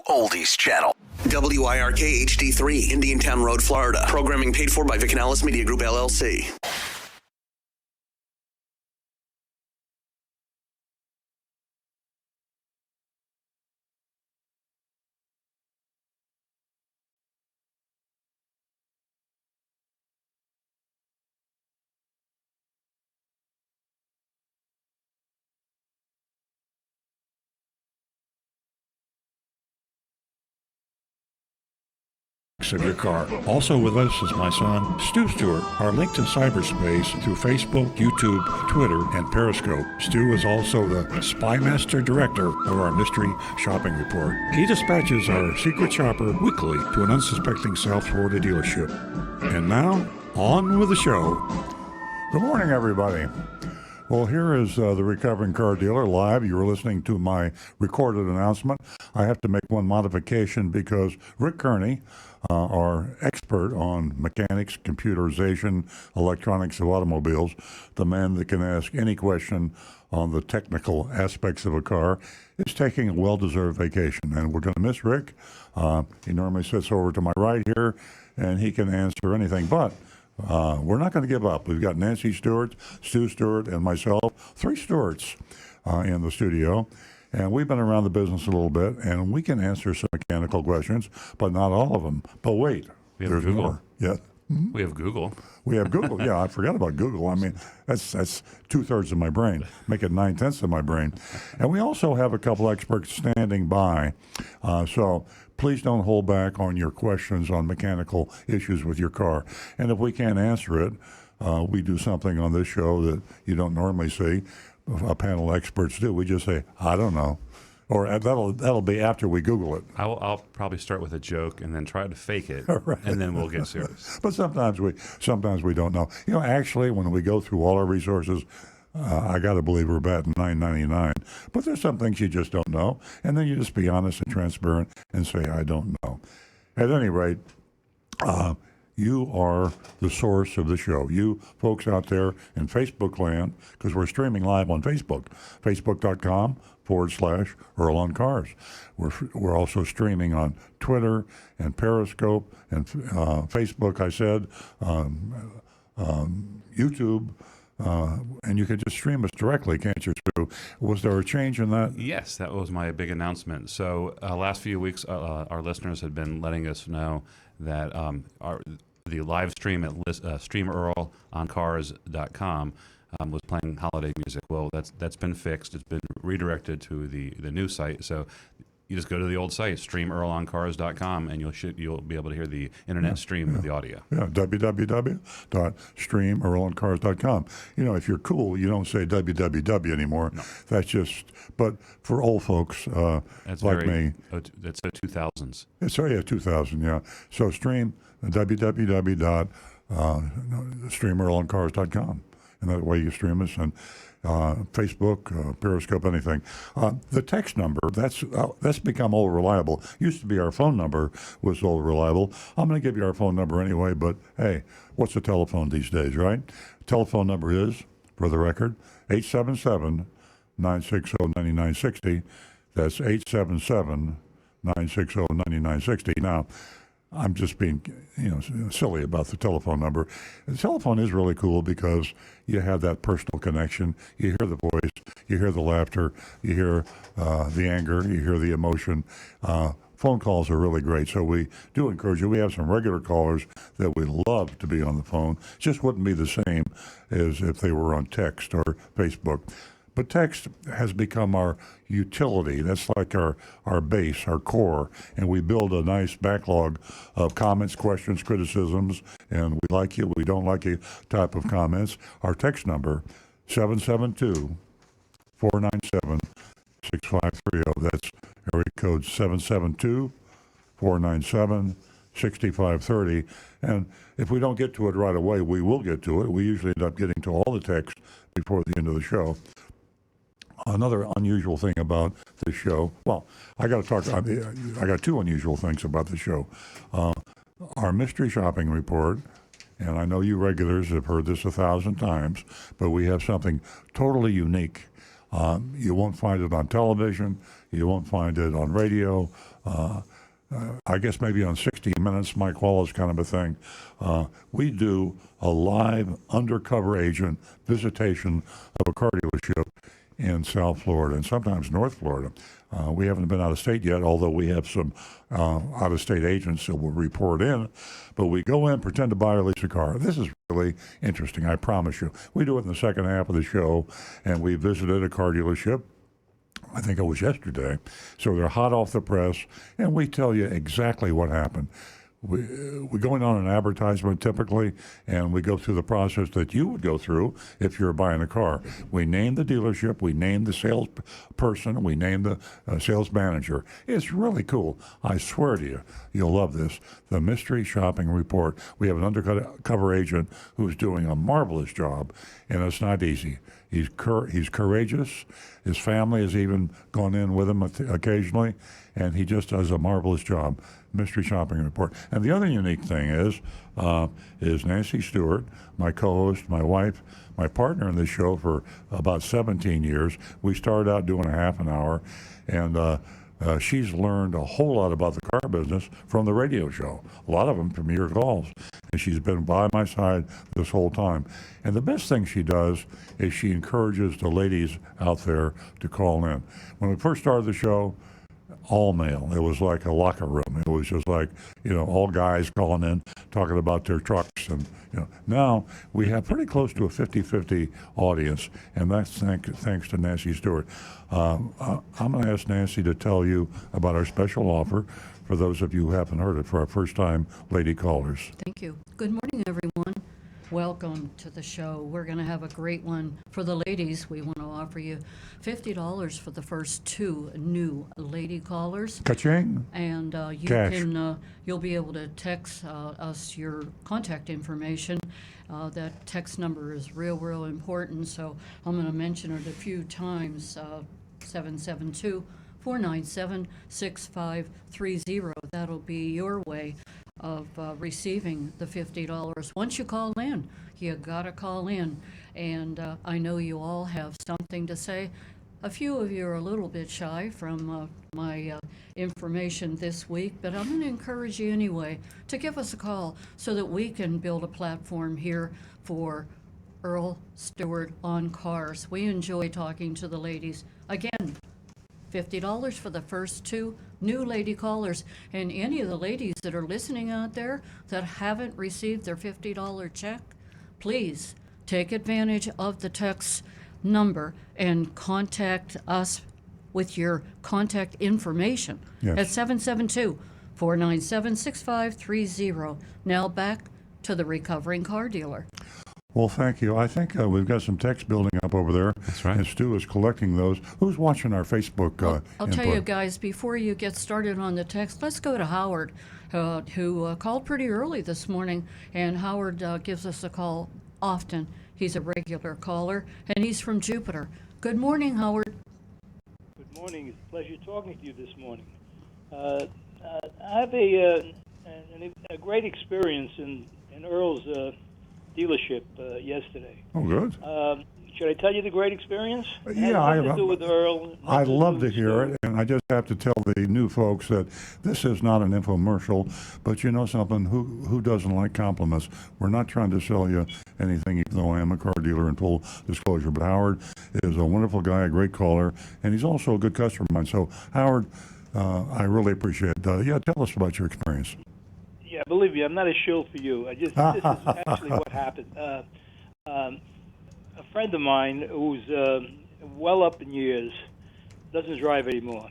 Oldies Channel. WIRK HD3, Indiantown Road, Florida. Programming paid for by Vicanalis Media Group, LLC. Of your car. Also with us is my son, Stu Stewart, are linked in cyberspace through Facebook, YouTube, Twitter, and Periscope. Stu is also the Spymaster Director of our Mystery Shopping Report. He dispatches our secret shopper weekly to an unsuspecting South Florida dealership. And now, on with the show. Good morning, everybody. Well, here is the Recovering Car Dealer live. You were listening to my recorded announcement. I have to make one modification because Rick Kearney, our expert on mechanics, computerization, electronics of automobiles, the man that can ask any question on the technical aspects of a car, is taking a well-deserved vacation. And we're going to miss Rick. He normally sits over to my right here, and he can answer anything. But we're not going to give up. We've got Nancy Stewart, Stu Stewart, and myself, 3 Stewarts in the studio. And we've been around the business a little bit, and we can answer some mechanical questions, but not all of them. But wait, there's Google. more. Yeah. Mm-hmm. We have Google. We have Google. Yeah, I forgot about Google. I mean, that's 2/3 of my brain. Make it 9/10 of my brain. And we also have a couple experts standing by. So please don't hold back on your questions on mechanical issues with your car. And if we can't answer it, we do something on this show that you don't normally see. A panel of experts do. We just say, I don't know. Or that'll be after we Google it. I'll probably start with a joke and then try to fake it, Right. and then we'll get serious. But sometimes we don't know. You know, actually, when we go through all our resources, I got to believe we're batting $9.99. But there's some things you just don't know, and then you just be honest and transparent and say, I don't know. At any rate, you are the source of the show. You folks out there in Facebook land, because we're streaming live on Facebook, facebook.com/Earl on Cars. We're also streaming on Twitter and Periscope and Facebook, I said, YouTube, and you can just stream us directly, can't you, Stu? Was there a change in that? Yes, that was my big announcement. So last few weeks, our listeners had been letting us know that the live stream at streamearloncars.com was playing holiday music. Well, that's been fixed. It's been redirected to the new site. So you just go to the old site, streamearloncars.com, and you'll be able to hear the internet stream of the audio. Yeah, www.streamearloncars.com. You know, if you're cool, you don't say www anymore. No. That's just, but for old folks That's like me. That's the 2000s. It's 2000, yeah. So stream www.streamearloncars.com. And that way you stream us on Facebook, Periscope, anything. The text number, that's become all reliable. Used to be our phone number was all reliable. I'm going to give you our phone number anyway, but hey, what's the telephone these days, right? Telephone number is, for the record, 877-960-9960. That's 877-960-9960. Now, I'm just being, silly about the telephone number. The telephone is really cool because you have that personal connection. You hear the voice, you hear the laughter, you hear the anger, you hear the emotion. Phone calls are really great, so we do encourage you. We have some regular callers that we love to be on the phone. Just wouldn't be the same as if they were on text or Facebook. But text has become our utility. That's like our base, our core, and we build a nice backlog of comments, questions, criticisms, and we like you, we don't like you type of comments. Our text number, 772-497-6530. That's area code 772-497-6530. And if we don't get to it right away, we will get to it. We usually end up getting to all the texts before the end of the show. Another unusual thing about this show, well, I got two unusual things about the show. Our mystery shopping report, and I know you regulars have heard this 1,000 times, but we have something totally unique. You won't find it on television. You won't find it on radio. I guess maybe on 60 Minutes, Mike Wallace kind of a thing. We do a live undercover agent visitation of a car dealership in South Florida and sometimes North Florida. We haven't been out of state yet, although we have some out-of-state agents that will report in. But we go in, pretend to buy or lease a car. This is really interesting, I promise you. We do it in the second half of the show, and we visited a car dealership. I think it was yesterday. So they're hot off the press, and we tell you exactly what happened. We're going on an advertisement typically, and we go through the process that you would go through if you're buying a car. We name the dealership, we name the salesperson, we name the sales manager. It's really cool. I swear to you, you'll love this. The Mystery Shopping Report. We have an undercover agent who's doing a marvelous job, and it's not easy. He's courageous. His family has even gone in with him occasionally, and he just does a marvelous job. Mystery Shopping Report. And the other unique thing is Nancy Stewart, my co-host, my wife, my partner in this show for about 17 years. We started out doing a half an hour, and she's learned a whole lot about the car business from the radio show, a lot of them from your calls. And she's been by my side this whole time. And the best thing she does is she encourages the ladies out there to call in. When we first started the show, all male. It was like a locker room. It was just like, all guys calling in, talking about their trucks. And, now we have pretty close to a 50-50 audience, and that's thanks to Nancy Stewart. I'm going to ask Nancy to tell you about our special offer for those of you who haven't heard it, for our first-time lady callers. Thank you. Good morning, everyone. Welcome to the show. We're going to have a great one for the ladies. We want to offer you $50 for the first 2 new lady callers. Ka-ching. And you'll be able to text us your contact information. That text number is real important, so I'm going to mention it a few times. 772-497-6530. That'll be your way of receiving the $50. Once you call in, you gotta call in, and I know you all have something to say. A few of you are a little bit shy from my information this week, but I'm going to encourage you anyway to give us a call so that we can build a platform here for Earl Stewart on Cars. We enjoy talking to the ladies. Again, $50 for the first 2 new lady callers. And any of the ladies that are listening out there that haven't received their $50 check, please take advantage of the text number and contact us with your contact information at 772-497-6530. Now back to the recovering car dealer. Well, thank you. I think we've got some text building up over there. That's right. And Stu is collecting those. Who's watching our Facebook I'll tell you guys, before you get started on the text, let's go to Howard, who called pretty early this morning. And Howard gives us a call often. He's a regular caller, and he's from Jupiter. Good morning, Howard. Good morning. It's a pleasure talking to you this morning. I have a great experience in Earl's dealership yesterday. Oh, good. Should I tell you the great experience? Yeah, I to do with Earl. I'd love to hear it, and I just have to tell the new folks that this is not an infomercial, but you know something, who doesn't like compliments? We're not trying to sell you anything, even though I am a car dealer in full disclosure, but Howard is a wonderful guy, a great caller, and he's also a good customer of mine. So, Howard, I really appreciate it. Tell us about your experience. Yeah, believe me, I'm not a shill for you. This is actually what happened. A friend of mine who's well up in years doesn't drive anymore.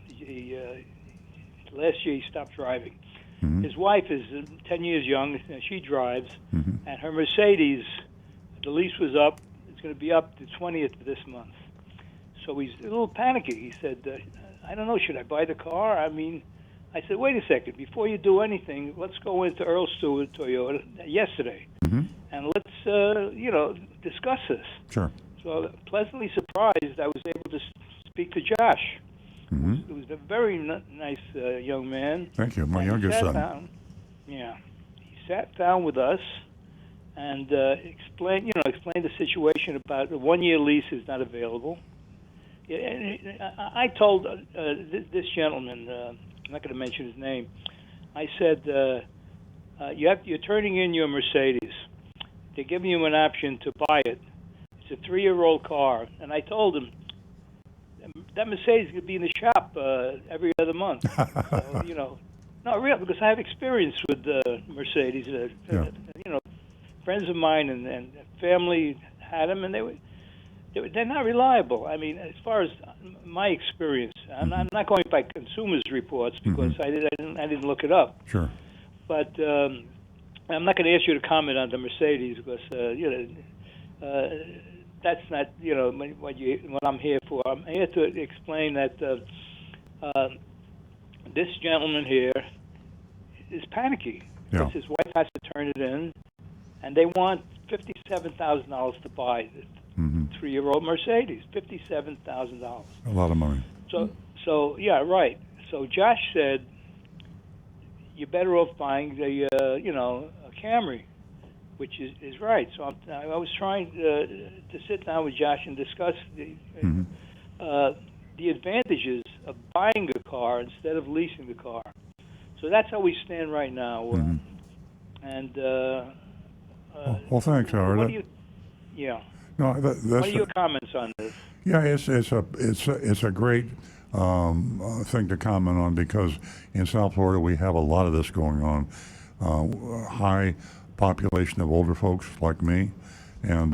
Last year he stopped driving. Mm-hmm. His wife is 10 years young, and she drives, and her Mercedes, the lease was up. It's going to be up the 20th of this month. So he's a little panicky. He said, I don't know, should I buy the car? I said, wait a second. Before you do anything, let's go into Earl Stewart Toyota yesterday, and let's, discuss this. Sure. So pleasantly surprised, I was able to speak to Josh. It was a very nice young man. Thank you. My youngest son. He sat down with us and explained the situation about a 1-year lease is not available. Yeah, and I told this gentleman, I'm not going to mention his name. I said, you're turning in your Mercedes. They're giving you an option to buy it. It's a 3-year-old car, and I told him that Mercedes could be in the shop every other month. So, no, real, because I have experience with Mercedes. Friends of mine and family had them, and they're not reliable. I mean, as far as my experience, I'm not going by consumers' reports because I didn't look it up. Sure. But I'm not going to ask you to comment on the Mercedes because that's not what I'm here for. I'm here to explain that this gentleman here is panicky because his wife has to turn it in, and they want $57,000 to buy this 3-year-old Mercedes. $57,000. A lot of money. So yeah, right. So Josh said, you're better off buying a Camry, which is right. So I was trying to sit down with Josh and discuss the advantages of buying a car instead of leasing the car. So that's how we stand right now. And well, thanks, Howard. What do you? Yeah. No, that's what are your comments on this? Yeah, it's a great thing to comment on because in South Florida we have a lot of this going on. High population of older folks like me, and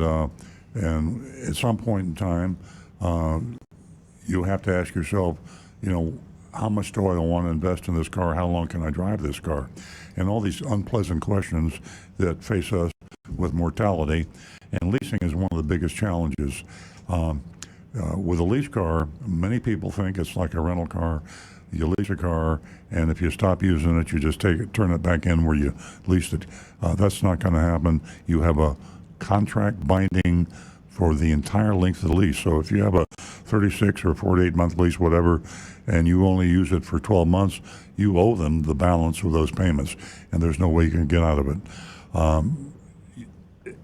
at some point in time, you have to ask yourself, how much do I want to invest in this car? How long can I drive this car? And all these unpleasant questions that face us with mortality. And leasing is one of the biggest challenges. With a lease car, many people think it's like a rental car. You lease a car, and if you stop using it, you just turn it back in where you leased it. That's not going to happen. You have a contract binding for the entire length of the lease. So if you have a 36 or 48-month lease, whatever, and you only use it for 12 months, you owe them the balance of those payments, and there's no way you can get out of it.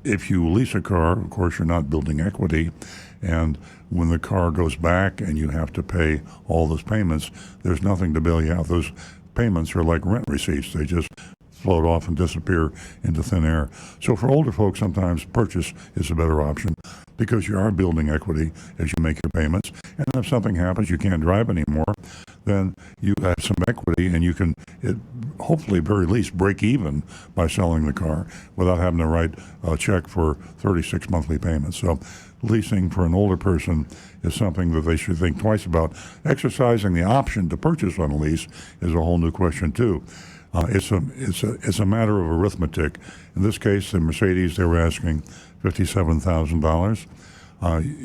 If you lease a car, of course, you're not building equity, and when the car goes back and you have to pay all those payments, there's nothing to bail you out. Those payments are like rent receipts. They just float off and disappear into thin air. So for older folks, sometimes purchase is a better option because you are building equity as you make your payments. And if something happens, you can't drive anymore, then you have some equity and you can hopefully very least break even by selling the car without having to write a check for 36 monthly payments. So leasing for an older person is something that they should think twice about. Exercising the option to purchase on a lease is a whole new question too. It's a matter of arithmetic. In this case, the Mercedes, they were asking $57,000.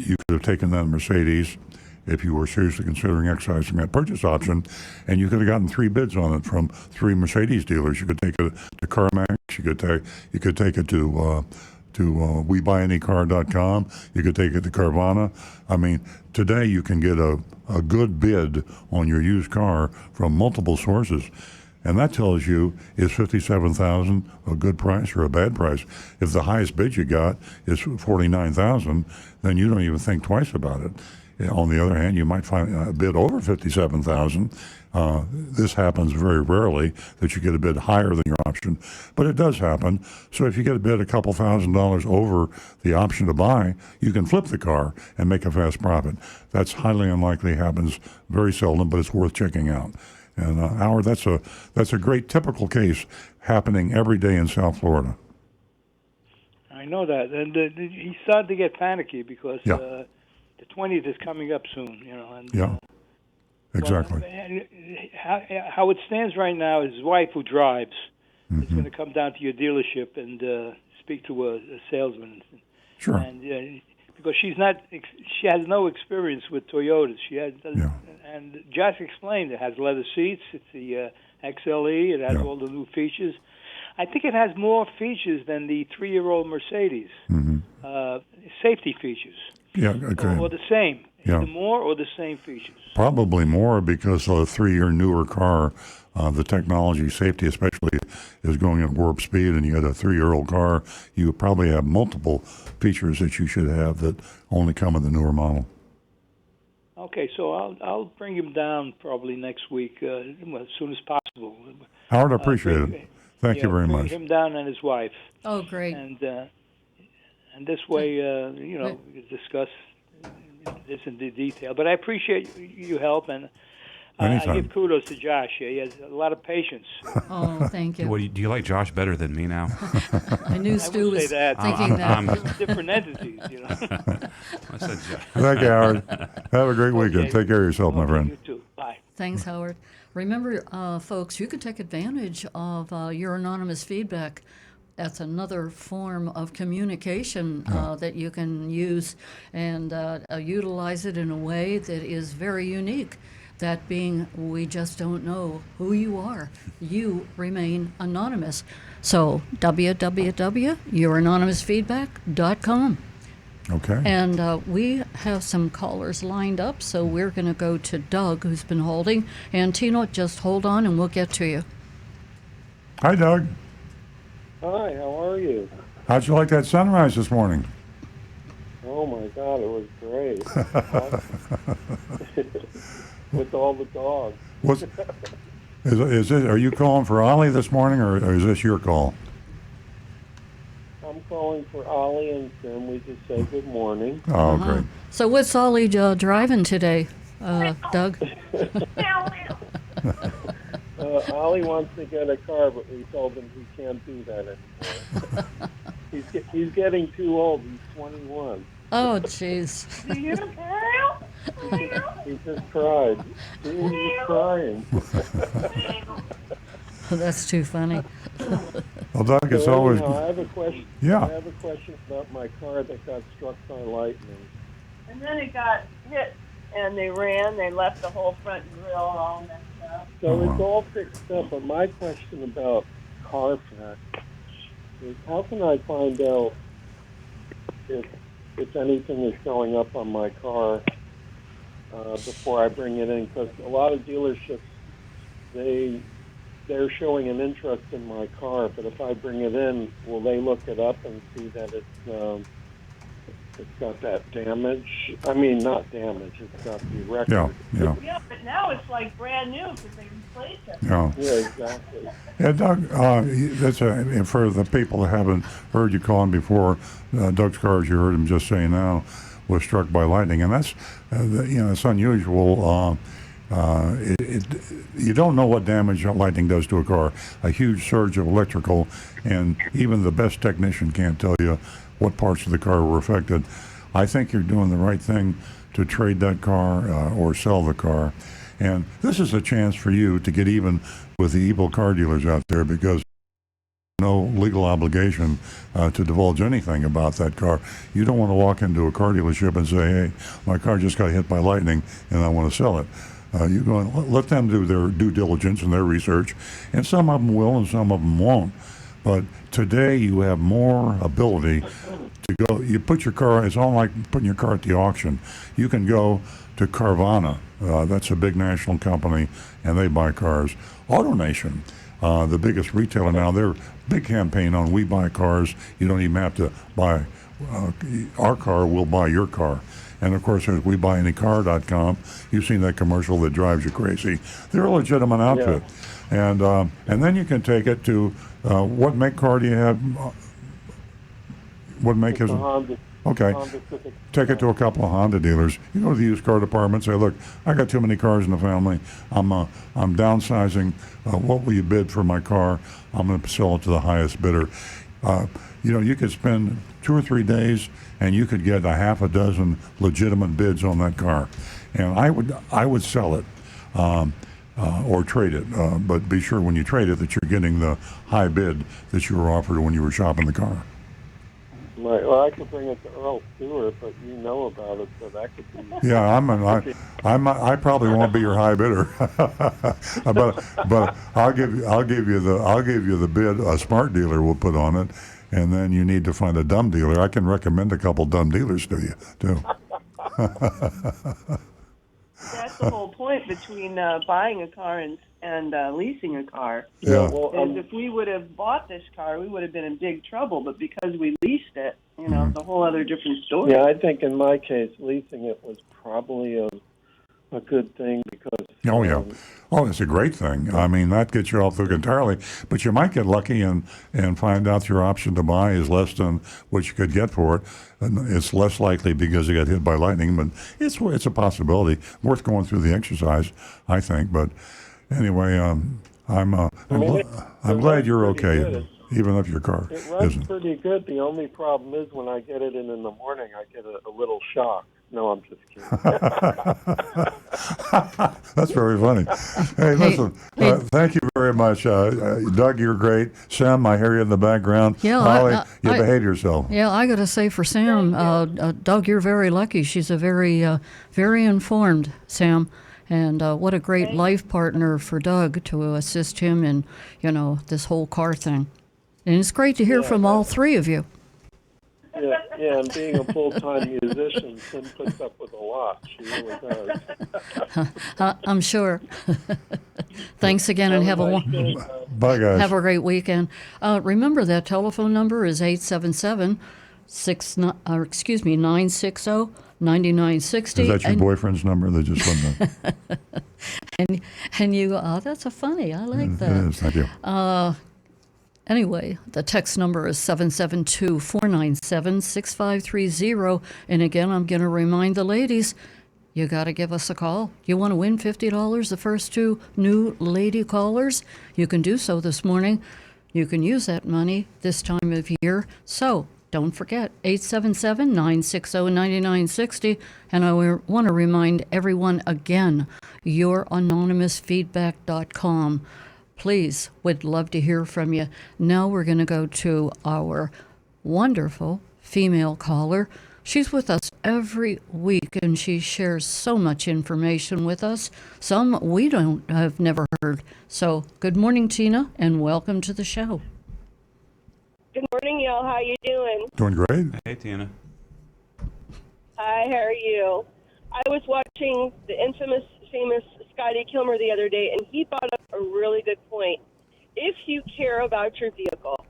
You could have taken that Mercedes if you were seriously considering exercising that purchase option, and you could have gotten 3 bids on it from 3 Mercedes dealers. You could take it to CarMax. You could take it to WeBuyAnyCar.com. You could take it to Carvana. I mean, today you can get a good bid on your used car from multiple sources. And that tells you, is $57,000 a good price or a bad price? If the highest bid you got is $49,000, then you don't even think twice about it. On the other hand, you might find a bid over $57,000. This happens very rarely that you get a bid higher than your option, but it does happen. So if you get a bid a couple $1,000s over the option to buy, you can flip the car and make a fast profit. That's highly unlikely, happens very seldom, but it's worth checking out. And Howard, that's a great typical case happening every day in South Florida. I know that, and he started to get panicky because the 20th is coming up soon. And, exactly. Well, how it stands right now is his wife, who drives, is going to come down to your dealership and speak to a salesman. Sure. And because she has no experience with Toyotas. And Josh explained it has leather seats. It's the XLE. It has all the new features. I think it has more features than the 3-year-old Mercedes. Safety features. Yeah, okay. Or the same. Either more or the same features. Probably more because a 3-year newer car, the technology, safety especially, is going at warp speed, and you got a 3-year-old car, you probably have multiple features that you should have that only come in the newer model. Okay, so I'll bring him down probably next week, well, as soon as possible. Howard, I appreciate Bring- it. Thank you very bring much. him down and his wife, Oh, great. and this way, we can discuss this in detail. But I appreciate your help, and I Anytime. give kudos to Josh. He has a lot of patience. Oh, thank you. Do you like Josh better than me now? I knew I Stu would say was that. thinking that. Different entities, I said Josh. Thank you, Howard. Have a great weekend. Okay. Take care of yourself, my Okay, friend. you too. Bye. Thanks, Howard. Remember, folks, you can take advantage of your anonymous feedback. That's another form of communication that you can use and utilize it in a way that is very unique. That being, we just don't know who you are. You remain anonymous. So, www.youranonymousfeedback.com. Okay. And we have some callers lined up, so we're going to go to Doug, who's been holding. And Tino, just hold on and we'll get to you. Hi, Doug. Hi, how are you? How'd you like that sunrise this morning? Oh my God, it was great. With all the dogs. Is it? Are you calling for Ollie this morning, or is this your call? I'm calling for Ollie and Tim. We just say good morning. Oh, great. So what's Ollie driving today, Doug? Ollie wants to get a car, but we told him he can't do that anymore. He's getting too old. He's 21. Oh, jeez. He just cried. He's crying. That's too funny. Well, Doug, it's So always. anyhow, I have a question. Yeah. I have a question about my car that got struck by lightning. And then it got hit, and they left the whole front grill all messed up. So it's all fixed up, but my question about Carfax is how can I find out if anything is showing up on my car before I bring it in? Because a lot of dealerships, they're showing an interest in my car, but if I bring it in, will they look it up and see that it's got that damage? I mean, not damage. It's got the record. Yeah. Yeah, but now it's like brand new because they replaced it. Yeah. Yeah, exactly. Yeah, Doug, that's for the people that haven't heard you calling before, Doug's car, as you heard him just say now, was struck by lightning. And that's, it's unusual. You don't know what damage lightning does to a car. A huge surge of electrical, and even the best technician can't tell you what parts of the car were affected. I think you're doing the right thing to trade that car or sell the car. And this is a chance for you to get even with the evil car dealers out there, because no legal obligation to divulge anything about that car. You don't want to walk into a car dealership and say, hey, my car just got hit by lightning and I want to sell it. You go and let them do their due diligence and their research, and some of them will and some of them won't. But today you have more ability to go. You put your car, it's all like putting your car at the auction. You can go to Carvana, that's a big national company, and they buy cars. AutoNation, the biggest retailer now, their big campaign on We Buy Cars. You don't even have to buy our car, we'll buy your car. And of course, there's WeBuyAnyCar.com. You've seen that commercial that drives you crazy. They're a legitimate outfit. Yeah. And then you can take it to, what make car do you have? What make is it? Honda. Okay. Honda Civic. Take it to a couple of Honda dealers. You go to the used car department and say, look, I got too many cars in the family. I'm downsizing. What will you bid for my car? I'm going to sell it to the highest bidder. You could spend 2 or 3 days and you could get a half a dozen legitimate bids on that car. And I would sell it or trade it. But be sure when you trade it that you're getting the high bid that you were offered when you were shopping the car. Right. Well, I could bring it to Earl Stewart, but you know about it, so that could be. Yeah, I probably won't be your high bidder, but I'll give you the bid a smart dealer will put on it, and then you need to find a dumb dealer. I can recommend a couple dumb dealers to you too. That's the whole point between buying a car and leasing a car. Yeah. Well, If we would have bought this car, we would have been in big trouble. But because we leased it, it's a whole other different story. yeah, I think in my case, leasing it was probably a good thing because. Oh, yeah. Oh, it's a great thing. I mean, that gets you off the hook entirely. But you might get lucky and find out your option to buy is less than what you could get for it. And it's less likely because you got hit by lightning, but it's a possibility. Worth going through the exercise, I think. But anyway, I'm glad you're okay, good. even if your car It runs isn't. pretty good. The only problem is when I get it in the morning, I get a little shock. No, I'm just kidding. That's very funny. Hey, listen, thank you very much. Doug, you're great. Sam, I hear you in the background. Yeah, Holly, you behave yourself. Yeah, I got to say for Sam, Doug, you're very lucky. She's a very informed Sam, and what a great life partner for Doug to assist him in, this whole car thing. And it's great to hear from all three of you. Yeah, and being a full-time musician, Tim puts up with a lot. She really does. I'm sure. Thanks again, and Bye, guys. have a great weekend. Remember that telephone number is 877 960-9960. Is that your boyfriend's number that just went down? And you, that's a funny. I like that. It is, thank you. Anyway, the text number is 772-497-6530. And again, I'm going to remind the ladies, you got to give us a call. You want to win $50, the first two new lady callers? You can do so this morning. You can use that money this time of year. So don't forget, 877-960-9960. And I want to remind everyone again, youranonymousfeedback.com. Please, would love to hear from you. Now we're going to go to our wonderful female caller. She's with us every week, and she shares so much information with us. Some we have never heard. So, good morning, Tina, and welcome to the show. Good morning, y'all. How you doing? Doing great. Hey, Tina. Hi, how are you? I was watching the famous Scotty Kilmer the other day, and he brought up a really good point. If you care about your vehicle,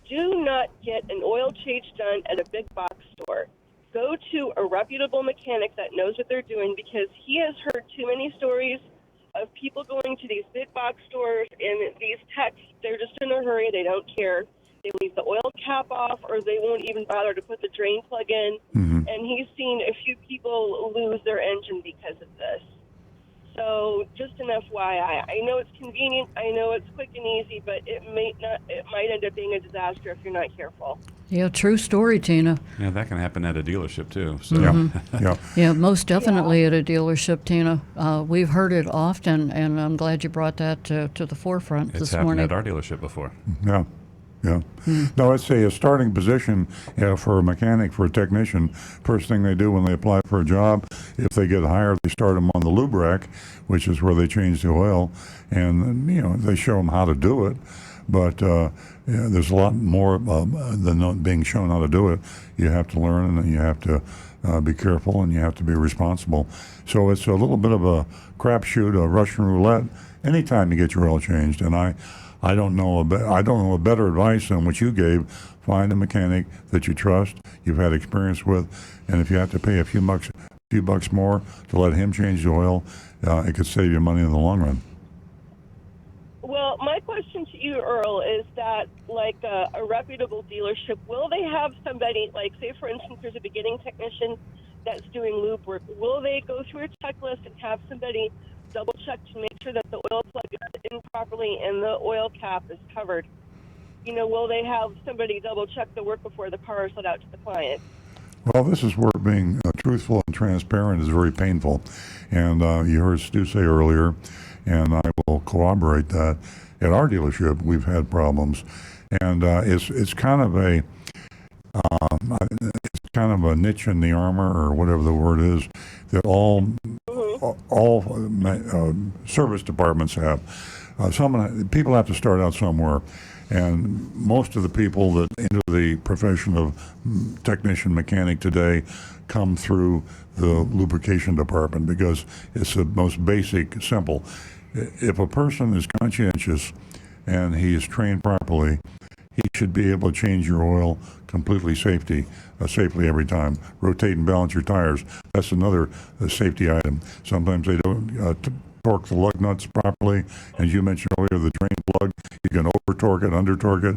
do not get an oil change done at a big box store. Go to a reputable mechanic that knows what they're doing, because he has heard too many stories of people going to these big box stores, and these techs, they're just in a hurry. They don't care. They leave the oil cap off, or they won't even bother to put the drain plug in. Mm-hmm. And he's seen a few people lose their engine because of this. So just an FYI. I know it's convenient. I know it's quick and easy, but it might end up being a disaster if you're not careful. Yeah, true story, Tina. Yeah, that can happen at a dealership too. So. Yeah. Yeah, most definitely at a dealership, Tina. We've heard it often, and I'm glad you brought that to the forefront It's this happened morning. at our dealership before. Yeah. Yeah. No, it's a starting position for a mechanic, for a technician. First thing they do when they apply for a job, if they get hired, they start them on the lube rack, which is where they change the oil, and they show them how to do it. But there's a lot more than being shown how to do it. You have to learn, and you have to be careful, and you have to be responsible. So it's a little bit of a crapshoot, a Russian roulette, anytime you get your oil changed. And I don't know a better advice than what you gave. Find a mechanic that you trust, you've had experience with, and if you have to pay a few bucks more to let him change the oil, it could save you money in the long run. Well, my question to you, Earl, is that like a reputable dealership, will they have somebody, like say for instance there's a beginning technician that's doing lube work, will they go through a checklist and have somebody double check to make sure that the oil plug is in properly and the oil cap is covered? Will they have somebody double check the work before the car is let out to the client? Well, this is where being truthful and transparent is very painful. And you heard Stu say earlier, and I will corroborate that, at our dealership we've had problems. And it's kind of a niche in the armor, or whatever the word is, that all service departments have. People have to start out somewhere, and most of the people that enter the profession of technician mechanic today come through the lubrication department, because it's the most basic, simple. If a person is conscientious and he is trained properly, he should be able to change your oil completely safely every time. Rotate and balance your tires. That's another safety item. Sometimes they don't torque the lug nuts properly. As you mentioned earlier, the drain plug, you can over torque it, under torque it,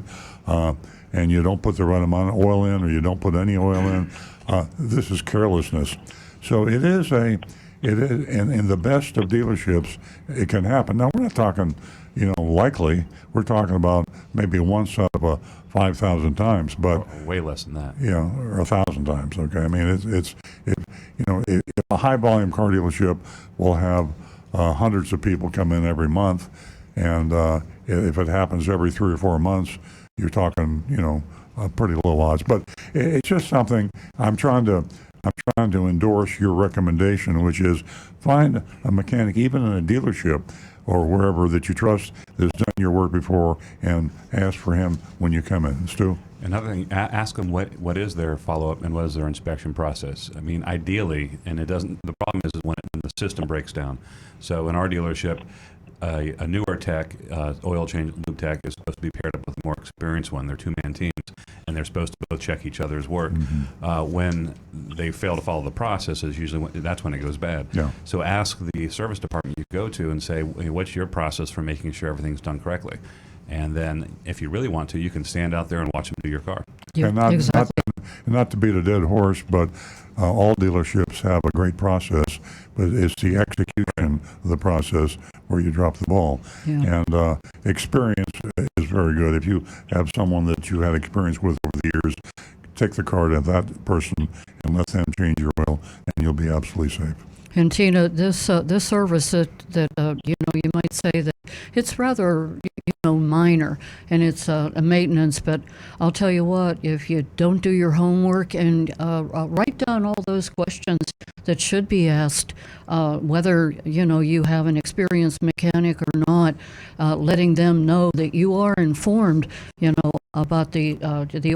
and you don't put the right amount of oil in, or you don't put any oil in. This is carelessness. So it is in the best of dealerships, it can happen. Now, we're not talking, likely. We're talking about maybe once out of 5,000 times, but way less than that. Yeah, or 1,000 times. Okay, I mean, if a high volume car dealership will have hundreds of people come in every month, and if it happens every 3 or 4 months, you're talking, pretty low odds. But it's just something I'm trying to endorse your recommendation, which is find a mechanic, even in a dealership or wherever that you trust, that's done your work before, and ask for him when you come in. Stu? Another thing, ask them what is their follow-up and what is their inspection process. I mean, ideally, and it doesn't. The problem is when the system breaks down. So in our dealership, a newer tech, oil change lube tech, is supposed to be paired up with a more experienced one. They're two-man teams, and they're supposed to both check each other's work. When they fail to follow the processes, usually that's when it goes bad. Yeah. So ask the service department you go to and say, hey, what's your process for making sure everything's done correctly? And then, if you really want to, you can stand out there and watch them do your car. Yeah, And exactly. not to beat a dead horse, but all dealerships have a great process, but it's the execution of the process where you drop the ball. Yeah. And experience is very good. If you have someone that you had experience with over the years, take the car to that person and let them change your oil, and you'll be absolutely safe. And Tina, this service that you might say that it's rather minor, and it's a maintenance. But I'll tell you what, if you don't do your homework and write down all those questions that should be asked, whether you have an experienced mechanic or not, letting them know that you are informed, about the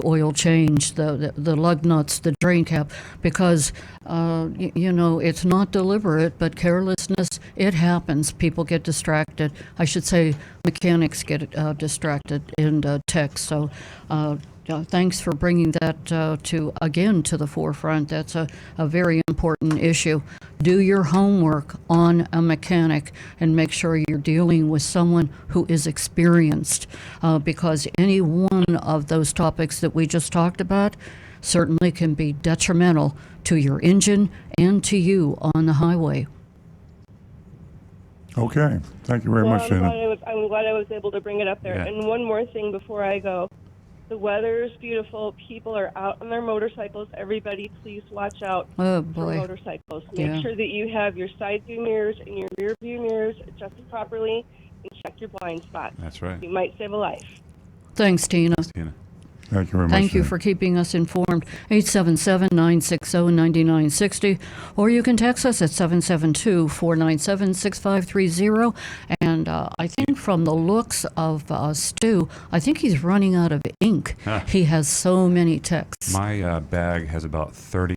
oil change, the lug nuts, the drain cap, because it's not deliberate, but carelessness, it happens. People get distracted. I should say mechanics get distracted in tech. So thanks for bringing that to the forefront. That's a very important issue. Do your homework on a mechanic and make sure you're dealing with someone who is experienced, because any one of those topics that we just talked about certainly can be detrimental to your engine and to you on the highway. Okay. Thank you very much, Tina. I'm glad I was able to bring it up there. Yeah. And one more thing before I go. The weather is beautiful. People are out on their motorcycles. Everybody, please watch out Oh, for boy. motorcycles. Yeah. Make sure that you have your side view mirrors and your rear view mirrors adjusted properly, and check your blind spots. That's right. You might save a life. Thanks, Tina. Tina. Thank you very much. Thank you Tina. for keeping us informed. 877-960-9960. Or you can text us at 772-497-6530. And I think from the looks of Stu, I think he's running out of ink. He has so many texts. My bag has about 30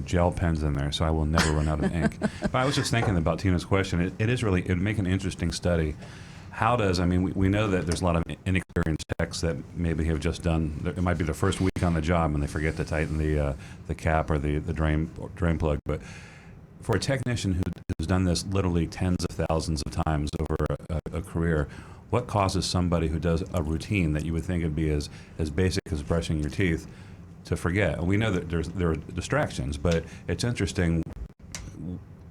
gel pens in there, so I will never run out of ink. But I was just thinking about Tina's question. It would make an interesting study. How does, we know that there's a lot of inexperienced techs that maybe have just done, it might be their first week on the job and they forget to tighten the cap or the drain plug. But for a technician who's done this literally tens of thousands of times over a career, what causes somebody who does a routine that you would think would be as basic as brushing your teeth to forget? We know that there are distractions, but it's interesting,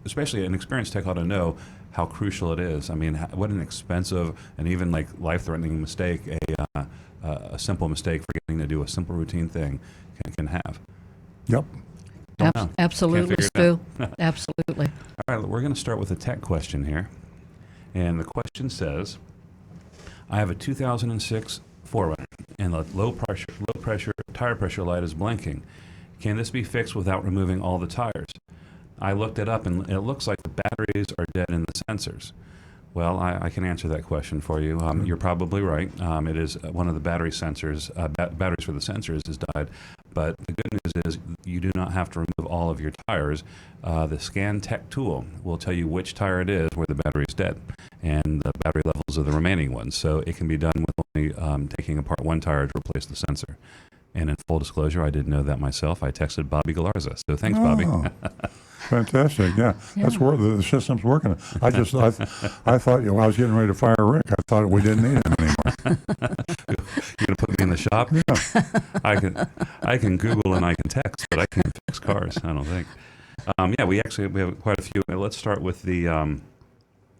especially an experienced tech ought to know how crucial it is. What an expensive and even like life-threatening mistake a simple mistake forgetting to do a simple routine thing can have. Yep. Absolutely, Stu. Absolutely. All right, we're going to start with a tech question here. And the question says, I have a 2006 4Runner and the low pressure tire pressure light is blinking. Can this be fixed without removing all the tires? I looked it up, and it looks like the batteries are dead in the sensors. Well, I can answer that question for you. You're probably right. It is one of the battery sensors, batteries for the sensors has died. But the good news is you do not have to remove all of your tires. The Scan Tech tool will tell you which tire it is where the battery is dead. and the battery levels of the remaining ones. So it can be done with only taking apart one tire to replace the sensor. And in full disclosure, I didn't know that myself. I texted Bobby Galarza. So thanks, Bobby. Fantastic. Yeah. That's where the system's working. I thought I was getting ready to fire Rick. I thought we didn't need him anymore. You're gonna put me in the shop? Yeah. I can Google and I can text, but I can't fix cars. I don't think. We have quite a few. Let's start with the.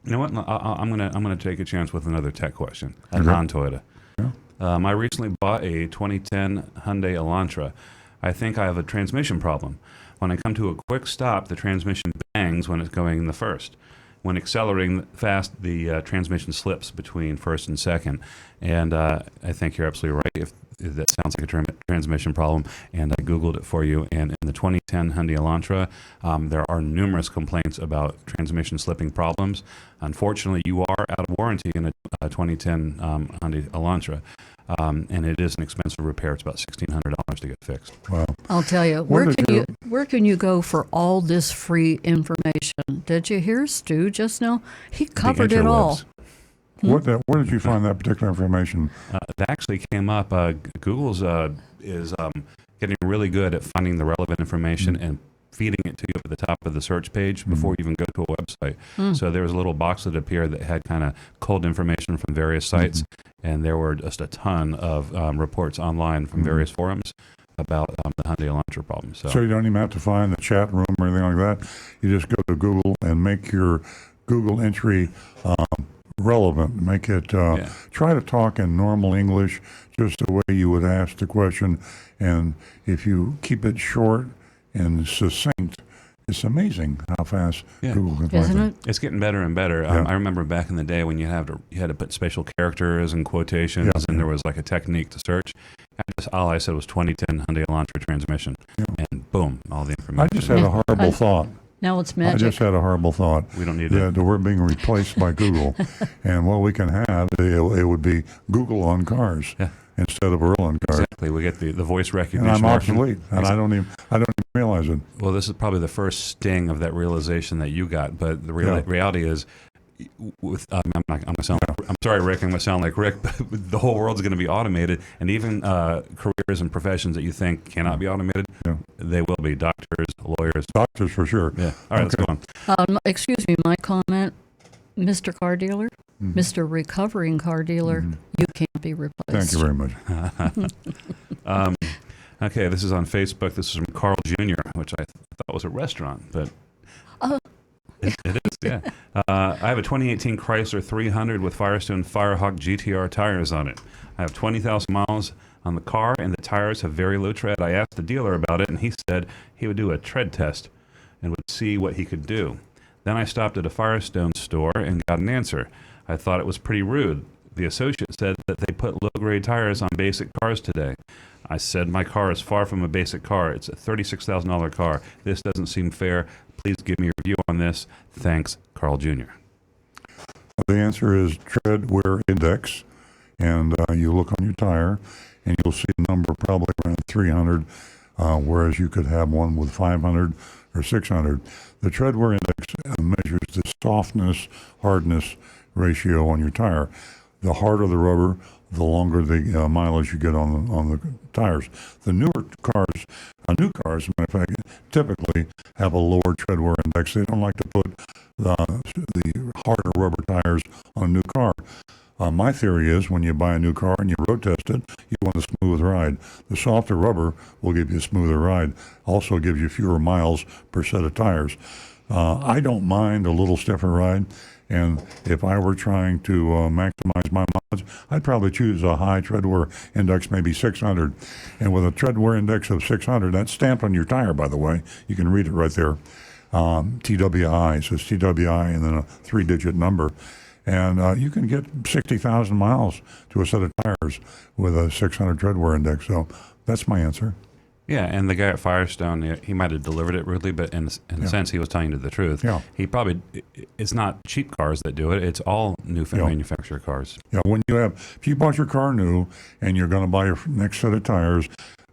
You know what? I'm gonna take a chance with another tech question. A non-Toyota. Yeah. I recently bought a 2010 Hyundai Elantra. I think I have a transmission problem. When I come to a quick stop, the transmission bangs when it's going in the first. When accelerating fast, the transmission slips between first and second. And I think you're absolutely right. If that sounds like a transmission problem, and I Googled it for you, and in the 2010 Hyundai Elantra, there are numerous complaints about transmission slipping problems. Unfortunately, you are out of warranty in a 2010 Hyundai Elantra, and it is an expensive repair. It's about $1,600 to get fixed. Wow. I'll tell you, where can you go for all this free information? Did you hear Stu just now? He covered it all. Where did you find that particular information? That actually came up. Google's is getting really good at finding the relevant information and feeding it to you at the top of the search page before you even go to a website. So there was a little box that appeared that had kind of cold information from various sites, and there were just a ton of reports online from various forums about the Hyundai Elantra problem. So you don't even have to find the chat room or anything like that. You just go to Google and make your Google entry relevant. Make it try to talk in normal English, just the way you would ask the question. And if you keep it short and succinct, it's amazing how fast Google can find it. It's getting better and better. I remember back in the day when you had to put special characters and quotations, and there was like a technique to search. All I said was 2010 Hyundai Elantra transmission, and boom, all the information. I just had a horrible thought. Now it's magic. I just had a horrible thought. We don't need it. We're being replaced by Google. And what we can have, it would be Google on cars instead of Earl on cars. Exactly. We get the voice recognition. And I'm obsolete, and I don't even realize it. Well, this is probably the first sting of that realization that you got. But the reality is, I'm sorry, Rick. I'm going to sound like Rick, but the whole world's going to be automated, and even careers and professions that you think cannot be automated, they will be. Doctors, lawyers. Doctors for sure. Yeah. All right, let's go on. Excuse me, my comment, Mr. Car Dealer, Mr. Recovering Car Dealer, you can't be replaced. Thank you very much. Okay, this is on Facebook. This is from Carl Jr., which I thought was a restaurant, but it is, yeah. I have a 2018 Chrysler 300 with Firestone Firehawk GTR tires on it. I have 20,000 miles on the car, and the tires have very low tread. I asked the dealer about it, and he said he would do a tread test and would see what he could do. Then I stopped at a Firestone store and got an answer. I thought it was pretty rude. The associate said that they put low-grade tires on basic cars today. I said my car is far from a basic car. It's a $36,000 car. This doesn't seem fair. Please give me a review on this. Thanks, Carl Jr. The answer is tread wear index, and you look on your tire, and you'll see a number probably around 300, whereas you could have one with 500 or 600. The tread wear index measures the softness, hardness ratio on your tire. The harder the rubber, the longer the mileage you get on the tires. The newer cars, new cars, as a matter of fact, typically have a lower tread wear index. They don't like to put the harder rubber tires on a new car. My theory is when you buy a new car and you road test it, you want a smooth ride. The softer rubber will give you a smoother ride. Also gives you fewer miles per set of tires. I don't mind a little stiffer ride. And if I were trying to maximize my mileage, I'd probably choose a high tread wear index, maybe 600. And with a tread wear index of 600, that's stamped on your tire, by the way. You can read it right there. TWI, it says TWI and then a 3-digit number. And you can get 60,000 miles to a set of tires with a 600 tread wear index. So that's my answer. Yeah, and the guy at Firestone, he might have delivered it rudely, but in a sense, he was telling you the truth. Yeah. He probably, it's not cheap cars that do it. It's all new manufacturer cars. Yeah, if you bought your car new and you're going to buy your next set of tires,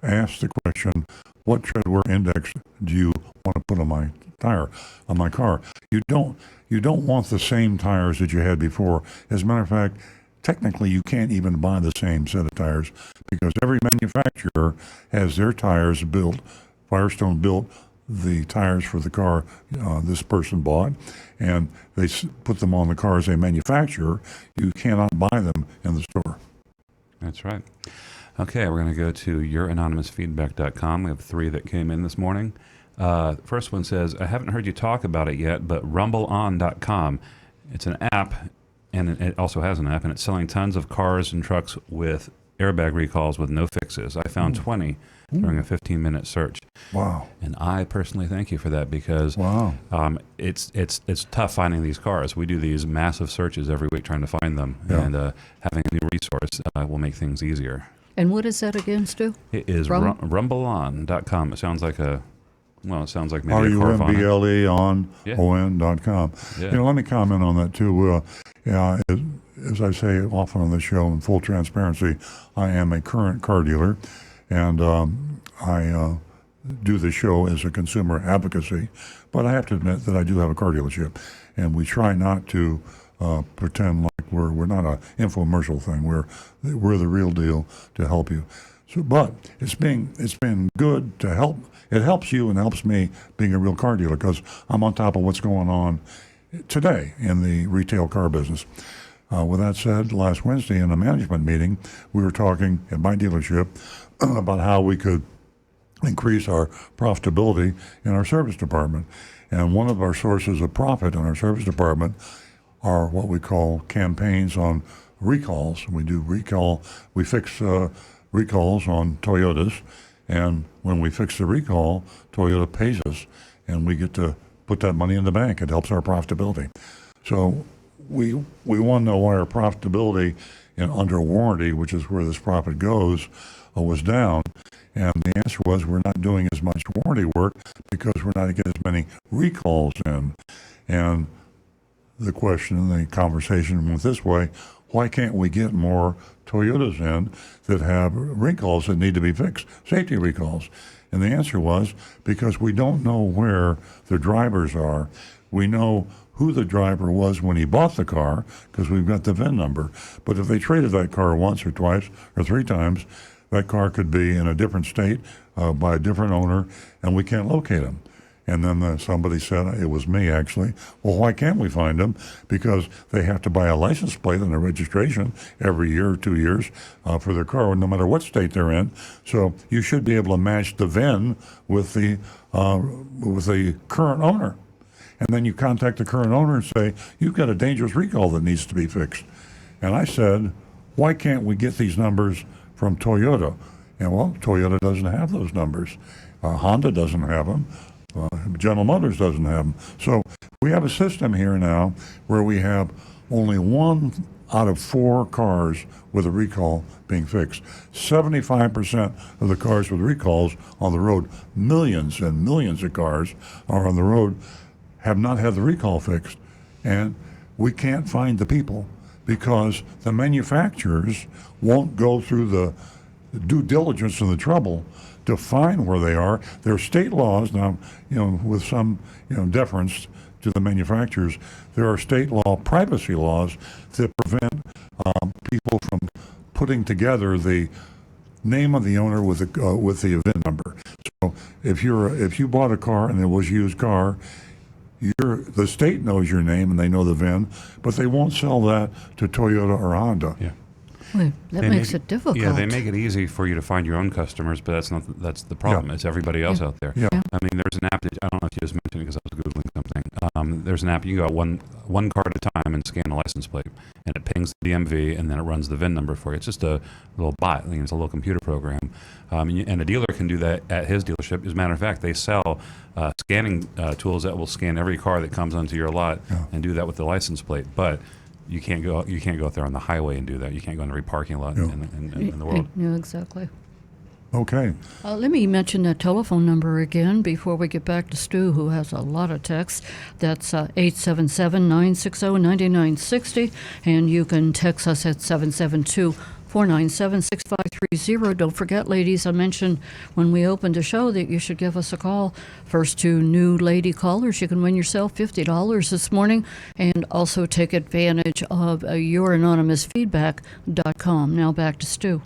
ask the question, what tread wear index do you want to put on my tire, on my car? You don't want the same tires that you had before. As a matter of fact, technically you can't even buy the same set of tires because every manufacturer has their tires built. Firestone built the tires for the car this person bought, and they put them on the cars they manufacture. You cannot buy them in the store. That's right. Okay, we're going to go to youranonymousfeedback.com. We have 3 that came in this morning. First one says, I haven't heard you talk about it yet, but rumbleon.com. It's an app, and it also has an app, and it's selling tons of cars and trucks with airbag recalls with no fixes. I found 20 during a 15-minute search. Wow. And I personally thank you for that because it's tough finding these cars. We do these massive searches every week trying to find them, and having a new resource will make things easier. And what is that again, Stu? It is rumbleon.com. It sounds like it sounds like maybe a car phone. RUMBLE on.com. Yeah. Let me comment on that too. As I say often on the show, in full transparency, I am a current car dealer, and I do the show as a consumer advocacy. But I have to admit that I do have a car dealership, and we try not to pretend like we're not an infomercial thing. We're the real deal to help you. So, but it's been good to help. It helps you and helps me being a real car dealer because I'm on top of what's going on today in the retail car business. With that said, last Wednesday in a management meeting, we were talking at my dealership about how we could increase our profitability in our service department. And one of our sources of profit in our service department are what we call campaigns on recalls. We fix recalls on Toyotas, and when we fix the recall, Toyota pays us, and we get to put that money in the bank. It helps our profitability. So we want to know why our profitability under warranty, which is where this profit goes, was down. And the answer was we're not doing as much warranty work because we're not getting as many recalls in. And the question, the conversation went this way: why can't we get more Toyotas in that have recalls that need to be fixed, safety recalls? And the answer was because we don't know where the drivers are. We know who the driver was when he bought the car because we've got the VIN number. But if they traded that car once or twice or 3 times, that car could be in a different state by a different owner, and we can't locate them. And then somebody said, it was me actually, well, why can't we find them? Because they have to buy a license plate and a registration every year or 2 years for their car, no matter what state they're in. So you should be able to match the VIN with the current owner. And then you contact the current owner and say, you've got a dangerous recall that needs to be fixed. And I said, why can't we get these numbers from Toyota? And well, Toyota doesn't have those numbers. Honda doesn't have them. General Motors doesn't have them. So we have a system here now where we have only 1 out of 4 cars with a recall being fixed. 75% of the cars with recalls on the road, millions and millions of cars are on the road, have not had the recall fixed. And we can't find the people because the manufacturers won't go through the due diligence and the trouble to find where they are. There are state laws now, with some, deference to the manufacturers. There are state law privacy laws that prevent people from putting together the name of the owner with the VIN number. So if you bought a car and it was a used car, the state knows your name and they know the VIN, but they won't sell that to Toyota or Honda. Yeah. Well, that makes it difficult. Yeah, they make it easy for you to find your own customers, but that's the problem. Yeah. It's everybody else out there. Yeah. I mean, there's an app that I don't know if you just mentioned it because I was Googling something. There's an app you can go one car at a time and scan a license plate, and it pings the DMV, and then it runs the VIN number for you. It's just a little bot. It's a little computer program. And a dealer can do that at his dealership. As a matter of fact, they sell scanning tools that will scan every car that comes onto your lot and do that with the license plate. But you can't go out there on the highway and do that. You can't go in every parking lot in the world. Yeah, exactly. Okay. Let me mention that telephone number again before we get back to Stu, who has a lot of texts. That's 877-960-9960, and you can text us at 497-6530. Don't forget, ladies, I mentioned when we opened the show that you should give us a call. First two new lady callers, you can win yourself $50 this morning and also take advantage of youranonymousfeedback.com. Now back to Stu.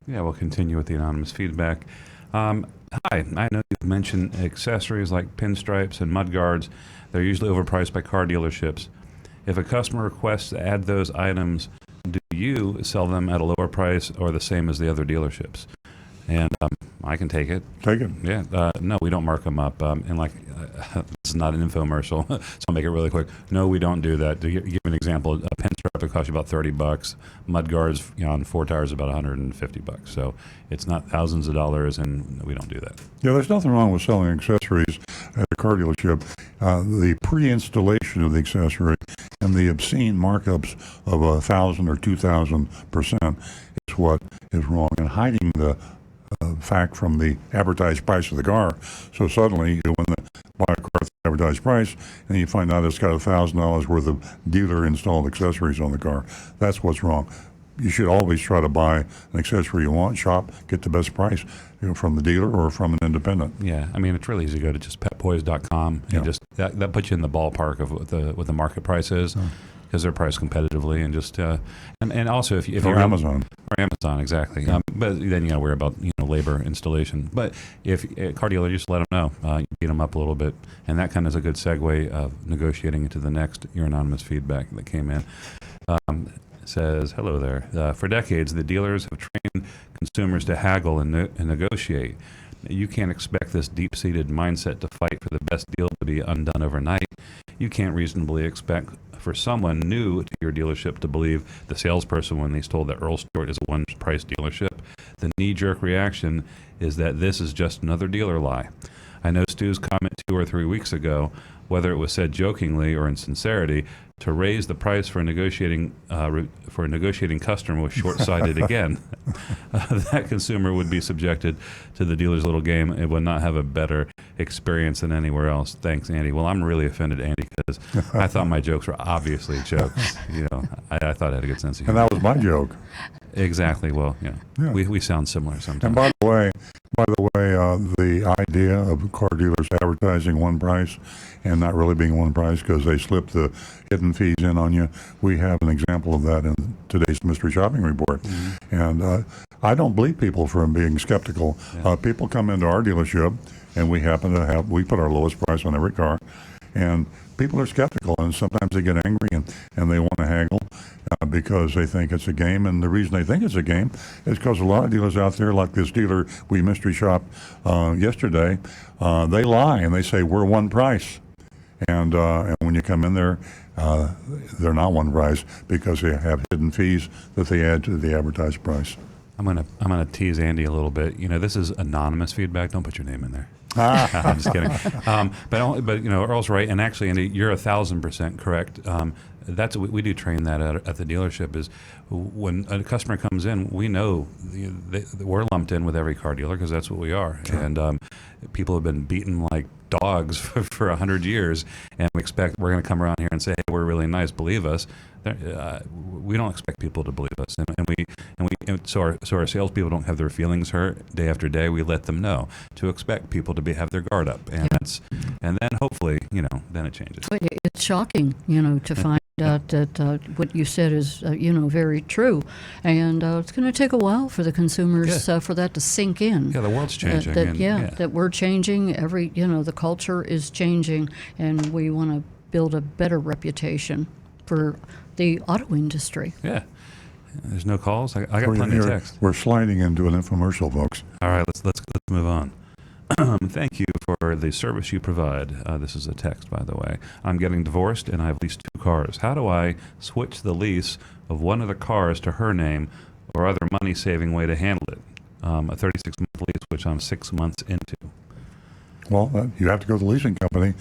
Yeah, we'll continue with the anonymous feedback. Hi, I know you've mentioned accessories like pinstripes and mudguards. They're usually overpriced by car dealerships. If a customer requests to add those items, do you sell them at a lower price or the same as the other dealerships? And I can take it. Take it. Yeah. No, we don't mark them up. And this is not an infomercial, so I'll make it really quick. No, we don't do that. To give an example, a pinstripe will cost you about $30. Mud guards, on 4 tires, about $150. So it's not thousands of dollars, and we don't do that. Yeah, there's nothing wrong with selling accessories at a car dealership. The pre-installation of the accessory and the obscene markups of 1,000 or 2,000% is what is wrong, and hiding the fact from the advertised price of the car. So suddenly you buy a car at the advertised price and you find out it's got $1,000 worth of dealer installed accessories on the car. That's what's wrong. You should always try to buy an accessory you want, shop, get the best price from the dealer or from an independent. Yeah, I mean, it's really easy to go to just petpoise.com and just that puts you in the ballpark of what the market price is. Because they're priced competitively, and just and also if you're Amazon exactly. But then you got to worry about labor installation. But if a car dealer, just let them know, you beat them up a little bit, and that kind of is a good segue of negotiating into the next your anonymous feedback that came in. Says hello there. For decades, the dealers have trained consumers to haggle and negotiate. You can't expect this deep-seated mindset to fight for the best deal to be undone overnight. You can't reasonably expect for someone new to your dealership to believe the salesperson when he's told that Earl Stewart is a one-price dealership. The knee-jerk reaction is that this is just another dealer lie. I know Stu's comment 2 or 3 weeks ago, whether it was said jokingly or in sincerity, to raise the price for a negotiating customer was short-sighted again. That consumer would be subjected to the dealer's little game and would not have a better experience than anywhere else. Thanks, Andy. Well, I'm really offended, Andy, because I thought my jokes were obviously jokes. I thought I had a good sense of humor. And that was my joke. Exactly. Well, we sound similar sometimes. And by the way, the idea of car dealers advertising one price and not really being one price because they slip the hidden fees in on you, we have an example of that in today's mystery shopping report. Mm-hmm. And I don't believe people for being skeptical. Yeah. People come into our dealership, and we put our lowest price on every car, and people are skeptical, and sometimes they get angry and they want to haggle because they think it's a game. And the reason they think it's a game is because a lot of dealers out there, like this dealer we mystery shopped yesterday, they lie and they say we're one price. And when you come in there, they're not one price because they have hidden fees that they add to the advertised price. I'm gonna tease Andy a little bit. This is anonymous feedback. Don't put your name in there. I'm just kidding. But Earl's right, and actually, Andy, you're 1,000% correct. That's we do train that at the dealership. Is when a customer comes in, we know we're lumped in with every car dealer because that's what we are. Sure. And people have been beaten like dogs for 100 years, and we're going to come around here and say, hey, we're really nice, believe us. We don't expect people to believe us, so our salespeople don't have their feelings hurt day after day. We let them know to expect people to have their guard up, and then hopefully then it changes. But it's shocking, to find out that what you said is very true, and it's going to take a while for the consumers for that to sink in. Yeah, the world's changing. That we're changing. The culture is changing, and we want to build a better reputation for the auto industry. Yeah. There's no calls. I got plenty of texts. We're sliding into an infomercial, folks. All right, let's move on. Thank you for the service you provide. This is a text, by the way. I'm getting divorced and I have leased 2 cars. How do I switch the lease of one of the cars to her name or other money-saving way to handle it? A 36-month lease, which I'm 6 months into. Well, you have to go to the leasing company,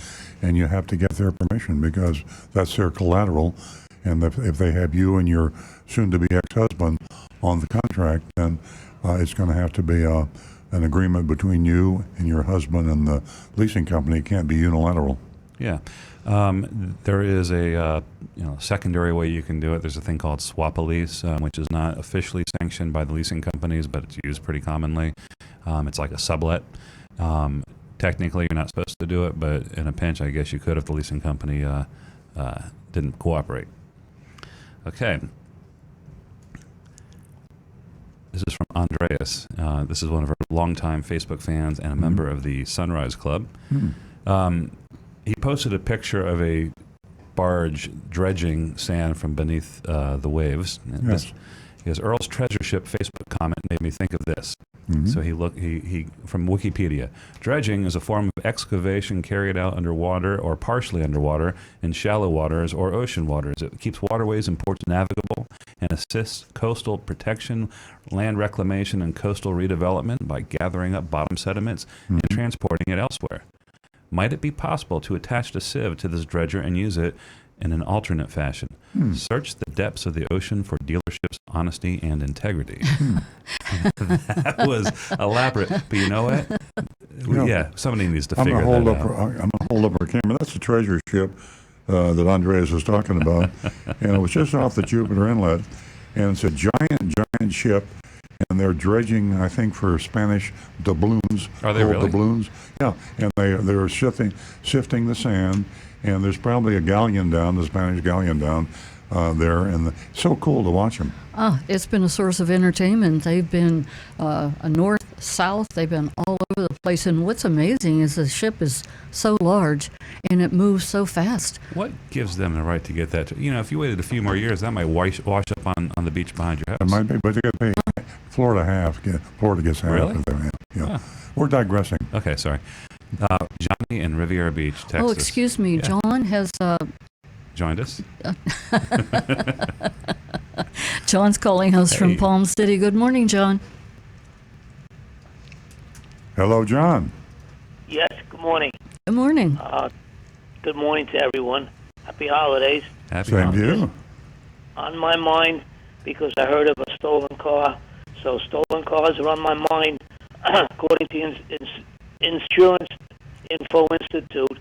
and you have to get their permission because that's their collateral. And if they have you and your soon-to-be ex-husband on the contract, then it's going to have to be an agreement between you and your husband and the leasing company. It can't be unilateral. Yeah. There is a secondary way you can do it. There's a thing called swap a lease, which is not officially sanctioned by the leasing companies, but it's used pretty commonly. It's like a sublet. Technically, you're not supposed to do it, but in a pinch, I guess you could if the leasing company didn't cooperate. Okay. This is from Andreas. This is one of our longtime Facebook fans and a member of the Sunrise Club. He posted a picture of a barge dredging sand from beneath the waves. Yes. He goes, Earl's treasure ship Facebook comment made me think of this. So he from Wikipedia. Dredging is a form of excavation carried out underwater or partially underwater in shallow waters or ocean waters. It keeps waterways and ports navigable and assists coastal protection, land reclamation, and coastal redevelopment by gathering up bottom sediments and transporting it elsewhere. Might it be possible to attach a sieve to this dredger and use it in an alternate fashion? Search the depths of the ocean for dealerships' honesty and integrity. That was elaborate, but you know what? Somebody needs to figure that out. I'm going to hold up our camera. That's the treasure ship that Andreas was talking about, and it was just off the Jupiter Inlet, and it's a giant ship, and they're dredging, I think, for Spanish doubloons. Are they really? Doubloons, yeah, and they're sifting the sand, and there's probably a galleon down, the Spanish galleon down there, and it's so cool to watch them. It's been a source of entertainment. They've been north, south. They've been all over the place. And what's amazing is the ship is so large and it moves so fast. What gives them the right to get that? If you waited a few more years, that might wash up on the beach behind your house. It might be, but you got to pay Florida half. Florida gets half Really? of them. Yeah. Huh. We're digressing. Okay, sorry. Johnny in Riviera Beach, Texas. Oh, excuse me. Yeah. John has... Joined us. John's calling us from Palm City. Good morning, John. Hello, John. Yes, good morning. Good morning. Good morning to everyone. Happy holidays. Happy Same to holidays. you. On my mind, because I heard of a stolen car. So stolen cars are on my mind. According to Insurance Info Institute,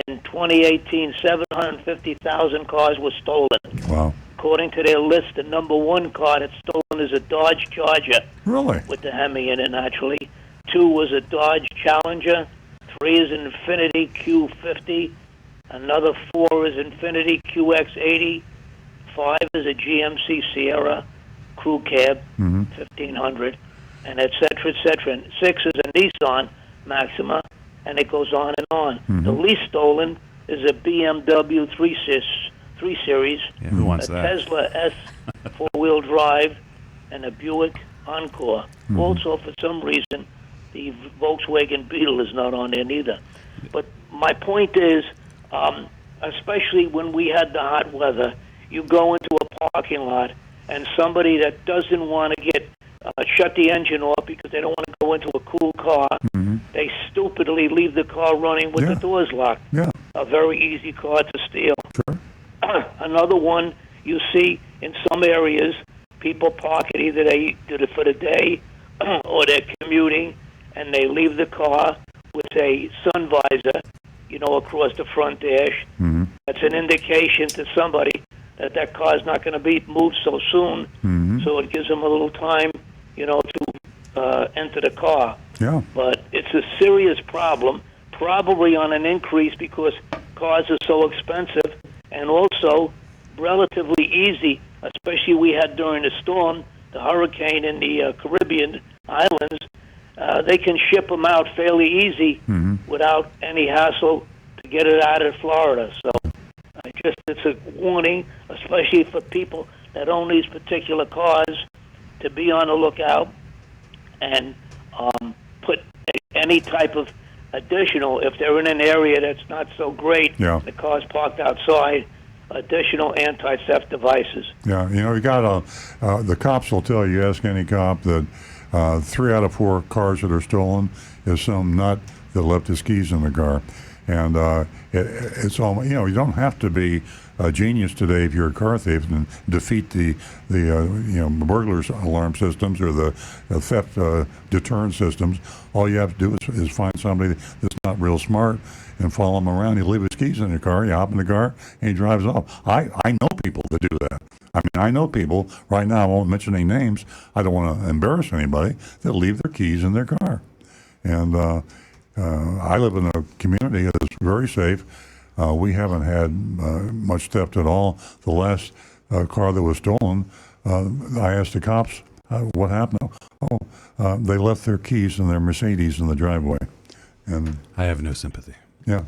in 2018, 750,000 cars were stolen. Wow. According to their list, the number one car that's stolen is a Dodge Charger. Really? With the Hemi in it, naturally. 2 was a Dodge Challenger. 3 is an Infiniti Q50. Another 4 is Infiniti QX80. 5 is a GMC Sierra Crew Cab, 1500, and et cetera, et cetera. And 6 is a Nissan Maxima, and it goes on and on. The least stolen is a BMW 3 Series, Yeah, who wants a that? Tesla S four-wheel drive, and a Buick Encore. Also, for some reason, the Volkswagen Beetle is not on there neither. But my point is, especially when we had the hot weather, you go into a parking lot, and somebody that doesn't want to get shut the engine off because they don't want to go into a cool car, they stupidly leave the car running with the doors locked. Yeah. A very easy car to steal. Sure. Another one you see in some areas, people park it, either they did it for the day or they're commuting, and they leave the car with a sun visor, across the front dash. That's an indication to somebody that car is not going to be moved so soon, so it gives them a little time, to enter the car. Yeah. But it's a serious problem, probably on an increase because cars are so expensive, and also relatively easy, especially we had during the storm, the hurricane in the Caribbean islands. They can ship them out fairly easy without any hassle to get it out of Florida. So it's a warning, especially for people that own these particular cars, to be on the lookout and put any type of additional, if they're in an area that's not so great, the car's parked outside, additional anti-theft devices. Yeah, you got the cops will tell you, ask any cop, that 3 out of 4 cars that are stolen is some nut that left his keys in the car. And it's all, you don't have to be a genius today if you're a car thief and defeat the burglars alarm systems or the theft deterrent systems. All you have to do is find somebody that's not not real smart and follow him around. You leave his keys in the car, you hop in the car, and he drives off. I know people that do that. I mean, I know people right now, I won't mention any names, I don't want to embarrass anybody, that leave their keys in their car. And I live in a community that is very safe. We haven't had much theft at all. The last car that was stolen, I asked the cops, what happened? They left their keys in their Mercedes in the driveway. And I have no sympathy. yeah.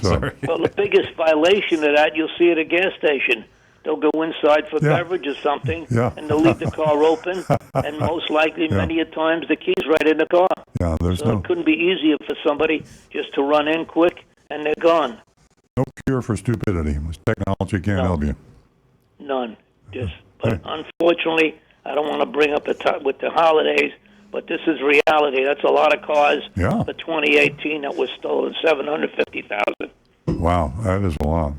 So, Sorry. Well, the biggest violation of that you'll see at a gas station. They'll go inside for Yeah. beverage or something, Yeah. and they'll leave the car open, and most likely, many a times, the key's right in the car. yeah, there's So it couldn't be easier for somebody just to run in quick, and they're gone. no cure for stupidity. Technology can't help you. None. But unfortunately, I don't want to bring up with the holidays, but this is reality. That's a lot of cars Yeah. for 2018 that was stolen, 750,000. Wow, that is a lot.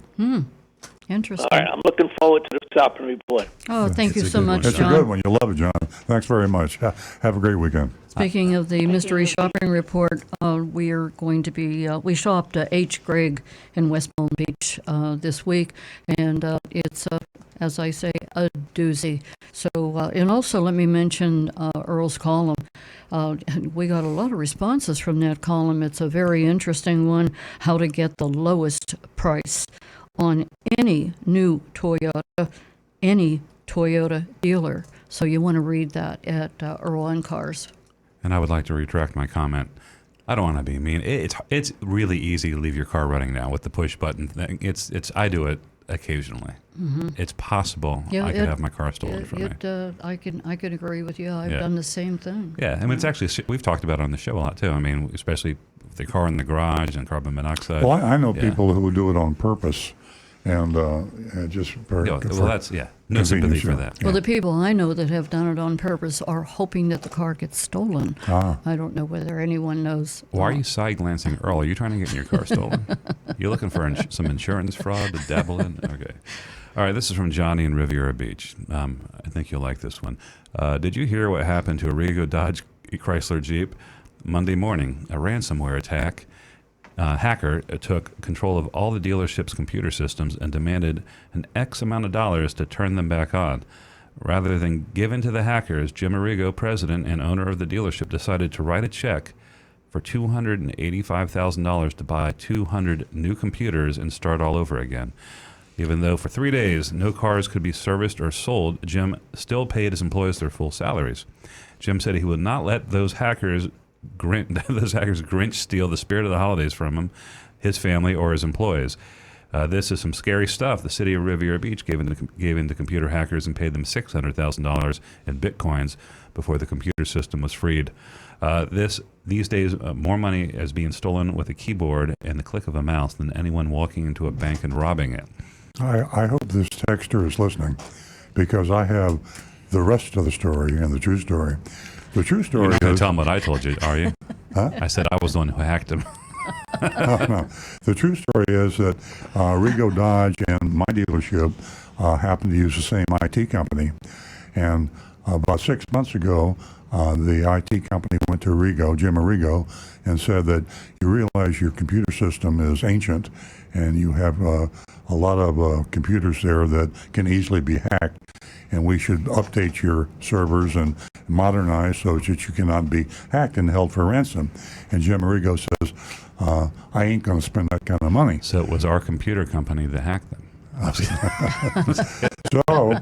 Interesting. All right, I'm looking forward to the shopping report. Oh, thank you It's a so good much, one. It's a John. good one. You love it, John. Thanks very much. Have a great weekend. Speaking of the mystery shopping report, we are going to be, we shopped H. Gregg in West Palm Beach this week, and it's, as I say, a doozy. So, and also let me mention Earl's column. We got a lot of responses from that column. It's a very interesting one, how to get the lowest price on any new Toyota, any Toyota dealer. So you want to read that at Earl on Cars. And I would like to retract my comment. I don't want to be mean. It's really easy to leave your car running now with the push button thing. I do it occasionally. It's possible I could have my car stolen from me. I could agree with you. I've Yeah. done the same thing. Yeah, I mean, it's actually, we've talked about it on the show a lot too. I mean, especially with the car in the garage and carbon monoxide. Well, I know Yeah. people who do it on purpose, and just for, Yeah, for well, that's, no sympathy convenience, for yeah. that. Well, the people I know that have done it on purpose are hoping that the car gets stolen. I don't know whether anyone knows. Why are you side glancing Earl? Are you trying to get your car stolen? You looking for some insurance fraud to dabble in? Okay. All right, this is from Johnny in Riviera Beach. I think you'll like this one. Did you hear what happened to a Rego Dodge Chrysler Jeep? Monday morning, a ransomware attack. Hacker took control of all the dealership's computer systems and demanded an X amount of dollars to turn them back on. Rather than give in to the hackers, Jim Arrigo, president and owner of the dealership, decided to write a check for $285,000 to buy 200 new computers and start all over again. Even though for 3 days no cars could be serviced or sold, Jim still paid his employees their full salaries. Jim said he would not let those hackers Grinch steal the spirit of the holidays from him, his family, or his employees. This is some scary stuff. The city of Riviera Beach gave in to computer hackers and paid them $600,000 in bitcoins before the computer system was freed. These days, more money is being stolen with a keyboard and the click of a mouse than anyone walking into a bank and robbing it. I hope this texter is listening, because I have the rest of the story and the true story. The true story You're not going is... to tell him what I told you, are you? Huh? I said I was the one who hacked him. No. The true story is that Rego Dodge and my dealership happened to use the same IT company. And about 6 months ago, the IT company went to Jim Arrigo, and said that you realize your computer system is ancient and you have a lot of computers there that can easily be hacked, and we should update your servers and modernize so that you cannot be hacked and held for ransom. And Jim Arrigo says, I ain't going to spend that kind of money. So it was our computer company that hacked them. So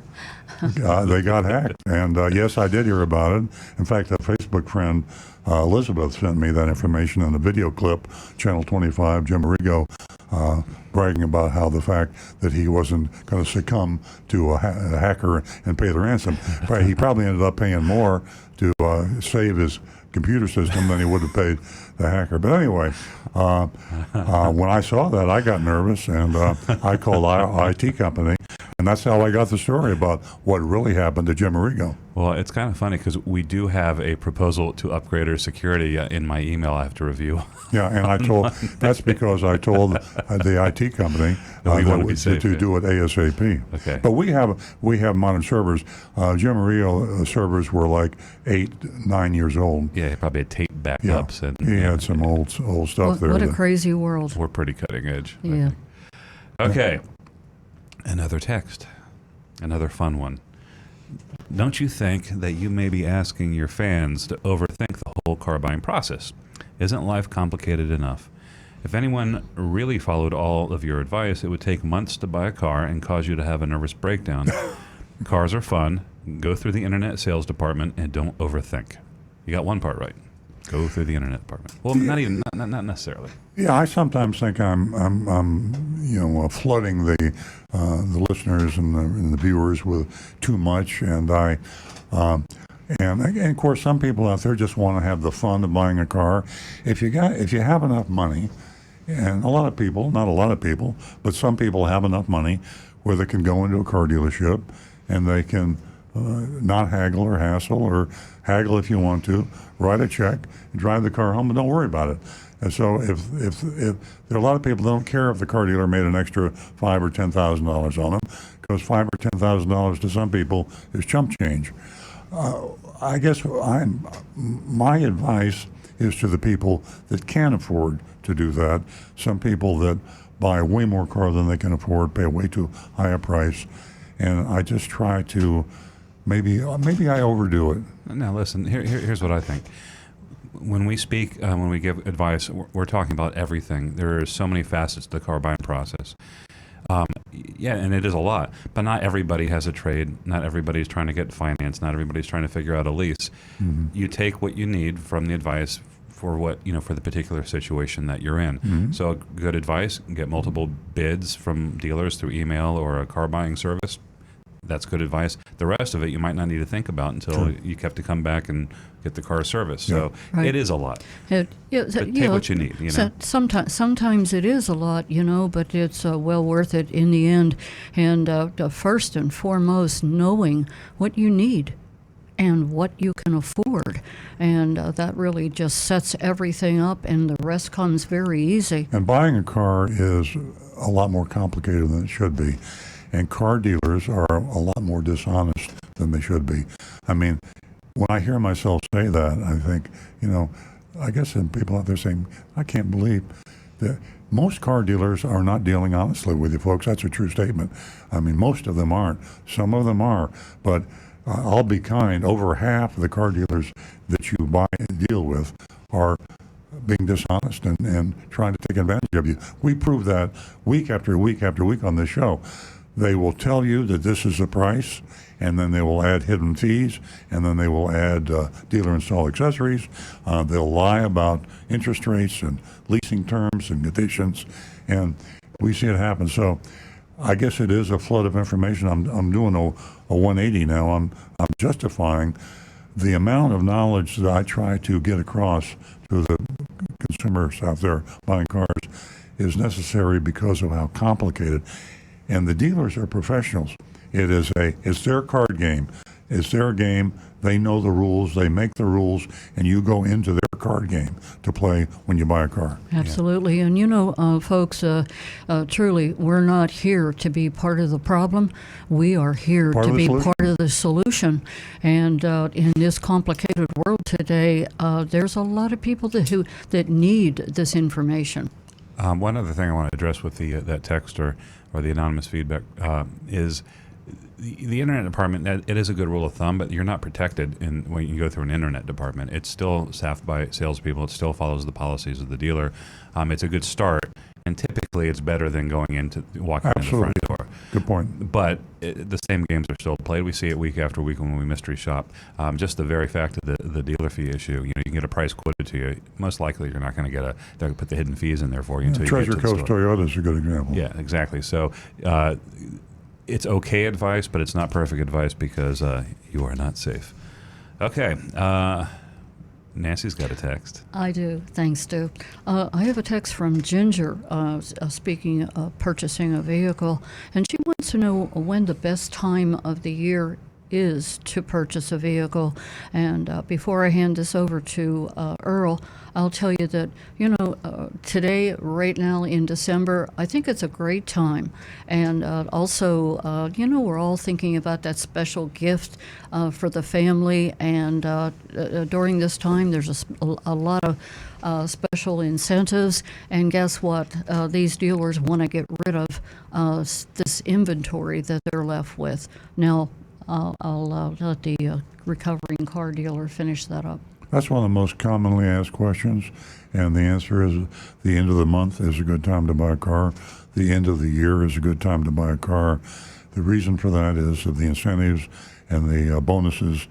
they got hacked. And yes, I did hear about it. In fact, a Facebook friend, Elizabeth, sent me that information in a video clip, Channel 25, Jim Arrigo, bragging about how the fact that he wasn't going to succumb to a hacker and pay the ransom. But he probably ended up paying more to save his computer system than he would have paid the hacker. But anyway, when I saw that, I got nervous, and I called our IT company. And that's how I got the story about what really happened to Jim Arrigo. Well, it's kind of funny because we do have a proposal to upgrade our security in my email I have to review. Yeah, and I told that's because I told the IT company That we want to be to safe, yeah. do it ASAP. Okay. But we have modern servers. Jim Arrigo servers were like 8-9 years old. Yeah, he probably had tape Yeah, backups. And he had some old stuff there. What a that- crazy world. We're pretty cutting edge. I Yeah. think. Okay. Another text. Another fun one. Don't you think that you may be asking your fans to overthink the whole car buying process? Isn't life complicated enough? If anyone really followed all of your advice, it would take months to buy a car and cause you to have a nervous breakdown. Cars are fun. Go through the internet sales department and don't overthink. You got one part right. Go through the internet department. Well, not necessarily. Yeah, I sometimes think I'm flooding the listeners and the viewers with too much, and and of course some people out there just want to have the fun of buying a car. If you have enough money, and a lot of people, not a lot of people, but some people have enough money where they can go into a car dealership and they can not haggle or hassle, or haggle if you want to, write a check, and drive the car home, and don't worry about it. And so if there are a lot of people that don't care if the car dealer made an extra $5,000 or $10,000 on them, because $5,000 or $10,000 to some people is chump change. I guess my advice is to the people that can afford to do that. Some people that buy way more car than they can afford, pay way too high a price, and I just try to maybe I overdo it. Now, listen, here's what I think. When we speak, when we give advice, we're talking about everything. There are so many facets to the car buying process. Yeah, and it is a lot. But not everybody has a trade. Not everybody's trying to get finance. Not everybody's trying to figure out a lease. Mm-hmm. You take what you need from the advice for for the particular situation that you're in. Mm-hmm. So good advice, get multiple bids from dealers through email or a car buying service. That's good advice. The rest of it you might not need to think about until you have to come back and get the car serviced. So Right. it is a lot. But take what you need. Sometimes it is a lot, but it's well worth it in the end. And first and foremost, knowing what you need and what you can afford. And that really just sets everything up, and the rest comes very easy. And buying a car is a lot more complicated than it should be. And car dealers are a lot more dishonest than they should be. I mean, when I hear myself say that, I think, I guess some people out there saying, I can't believe that most car dealers are not dealing honestly with you, folks. That's a true statement. I mean, most of them aren't. Some of them are. But I'll be kind. Over half of the car dealers that you buy and deal with are being dishonest and trying to take advantage of you. We prove that week after week after week on this show. They will tell you that this is the price, and then they will add hidden fees, and then they will add dealer install accessories. They'll lie about interest rates and leasing terms and conditions, and we see it happen. So I guess it is a flood of information. I'm doing a 180 now. I'm justifying the amount of knowledge that I try to get across to the consumers out there buying cars is necessary because of how complicated. And the dealers are professionals. It's their card game. It's their game. They know the rules. They make the rules, and you go into their card game to play when you buy a car. Absolutely. And folks, truly, we're not here to be part of the problem. We are here to be part of the solution. And in this complicated world today, there's a lot of people that need this information. One other thing I want to address with that text or the anonymous feedback is the internet department. It is a good rule of thumb, but you're not protected when you go through an internet department. It's still staffed by salespeople. It still follows the policies of the dealer. It's a good start, and typically it's better than walking in the front door. Good point. But the same games are still played. We see it week after week when we mystery shop. Just the very fact of the dealer fee issue. You can get a price quoted to you. Most likely, you're not going to get they're going to put the hidden fees in there for you until you Treasure get to Coast the store. Toyota is a good example. Yeah, exactly. So it's okay advice, but it's not perfect advice because you are not safe. Okay. Nancy's got a text. I do. Thanks, Stu. I have a text from Ginger speaking of purchasing a vehicle, and she wants wants to know when the best time of the year is to purchase a vehicle. And before I hand this over to Earl, I'll tell you that, today, right now in December, I think it's a great time. And also, we're all thinking about that special gift for the family. And during this time, there's a lot of special incentives. And guess what? These dealers want to get rid of this inventory that they're left with. Now, I'll let the recovering car dealer finish that up. That's one of the most commonly asked questions, and the answer is the end of the month is a good time to buy a car. The end of the year is a good time to buy a car. The reason for that is that the incentives and the bonuses,